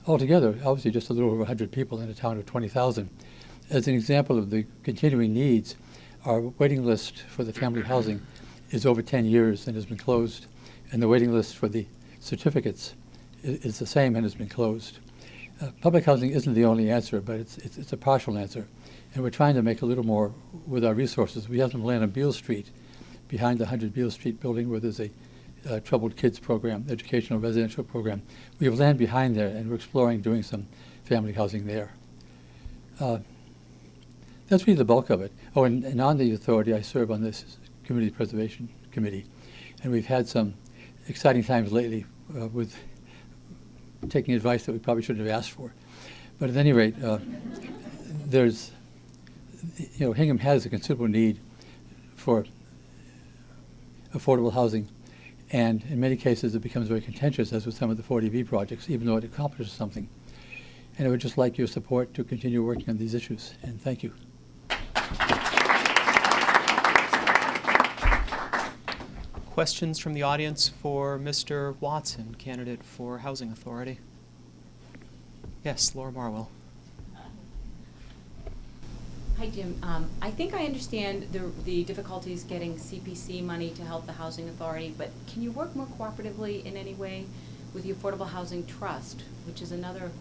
altogether, obviously, just a little over 100 people in a town of 20,000. As an example of the continuing needs, our waiting list for the family housing is over 10 years and has been closed, and the waiting list for the certificates is the same and has been closed. Public housing isn't the only answer, but it's a partial answer, and we're trying to make a little more with our resources. We have some land on Beale Street, behind the 100 Beale Street building, where there's a troubled kids program, educational residential program. We have land behind there, and we're exploring doing some family housing there. That's really the bulk of it. Oh, and on the authority, I serve on this Community Preservation Committee, and we've had some exciting times lately with taking advice that we probably shouldn't have asked for. But at any rate, there's, Hingham has a considerable need for affordable housing, and in many cases it becomes very contentious, as with some of the 40B projects, even though it accomplishes something. And I would just like your support to continue working on these issues, and thank you.
Questions from the audience for Mr. Watson, candidate for Housing Authority? Yes, Laura Marwell.
Hi, Jim. I think I understand the difficulties getting CPC money to help the Housing Authority, but can you work more cooperatively in any way with the Affordable Housing Trust, which is another,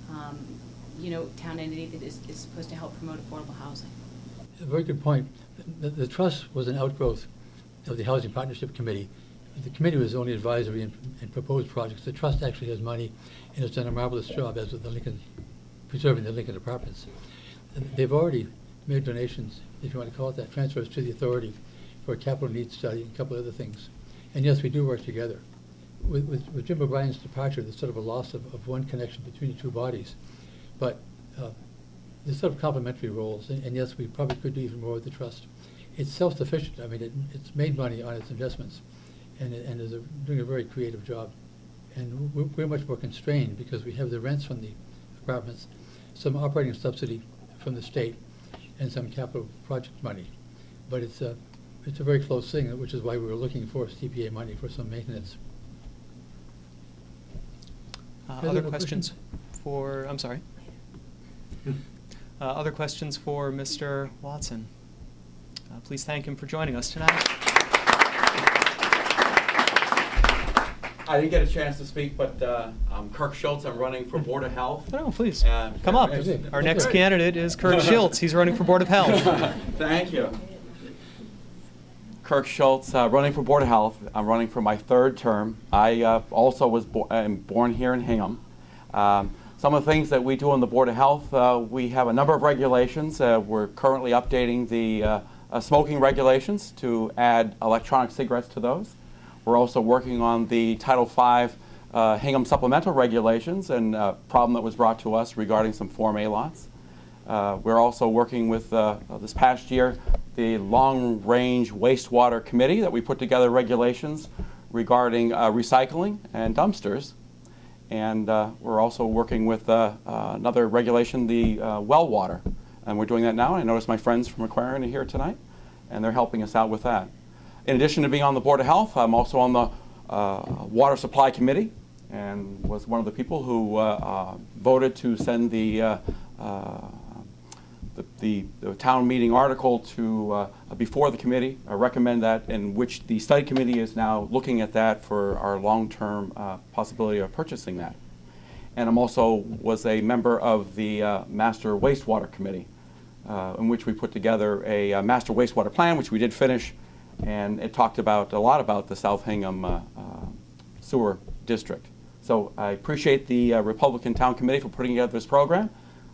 town entity that is supposed to help promote affordable housing?
A very good point. The trust was an outgrowth of the Housing Partnership Committee. The committee was only advisory and proposed projects. The trust actually has money and has done a marvelous job, as with the preserving the Lincoln apartments. They've already made donations, if you want to call it that, transfers to the authority for a capital needs study and a couple other things. And yes, we do work together. With Jim O'Brien's departure, there's sort of a loss of one connection between the two bodies. But there's sort of complementary roles. And yes, we probably could do even more with the trust. It's self-sufficient. I mean, it's made money on its investments and is doing a very creative job. And we're much more constrained because we have the rents from the apartments, some operating subsidy from the state, and some capital project money. But it's a very close thing, which is why we were looking for CPA money for some maintenance.
Other questions for, I'm sorry. Other questions for Mr. Watson? Please thank him for joining us tonight.
I didn't get a chance to speak, but I'm Kirk Schultz. I'm running for Board of Health.
No, please, come up. Our next candidate is Kirk Schultz. He's running for Board of Health.
Thank you. Kirk Schultz, running for Board of Health. I'm running for my 3rd term. I also was born here in Hingham. Some of the things that we do on the Board of Health, we have a number of regulations. We're currently updating the smoking regulations to add electronic cigarettes to those. We're also working on the Title V Hingham supplemental regulations and a problem that was brought to us regarding some Form A lots. We're also working with, this past year, the Long Range Wastewater Committee that we put together regulations regarding recycling and dumpsters. And we're also working with another regulation, the well water. And we're doing that now. I noticed my friends from Aquarian are here tonight, and they're helping us out with that. In addition to being on the Board of Health, I'm also on the Water Supply Committee and was one of the people who voted to send the town meeting article to before the committee. I recommend that, in which the study committee is now looking at that for our long-term possibility of purchasing that. And I'm also was a member of the Master Wastewater Committee, in which we put together a Master Wastewater Plan, which we did finish, and it talked about a lot about the South Hingham Sewer District. So I appreciate the Republican Town Committee for putting together this program.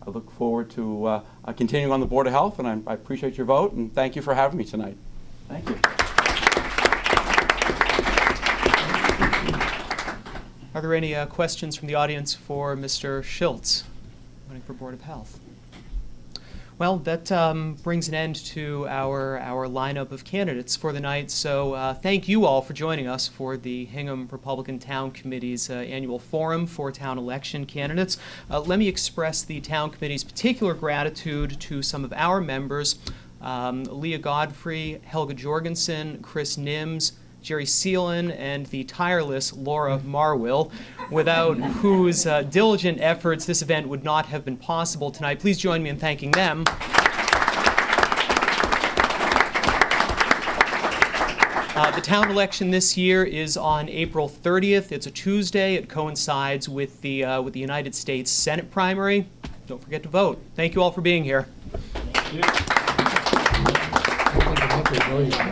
I look forward to continuing on the Board of Health, and I appreciate your vote, and thank you for having me tonight. Thank you.
Are there any questions from the audience for Mr. Schultz, running for Board of Health? Well, that brings an end to our lineup of candidates for the night. So thank you all for joining us for the Hingham Republican Town Committee's annual forum for town election candidates. Let me express the Town Committee's particular gratitude to some of our members, Leah Godfrey, Helga Jorgensen, Chris Nims, Jerry Seelan, and the tireless Laura Marwill, without whose diligent efforts this event would not have been possible tonight. Please join me in thanking them. The town election this year is on April 30th. It's a Tuesday. It coincides with the United States Senate primary. Don't forget to vote. Thank you all for being here.
Thank you.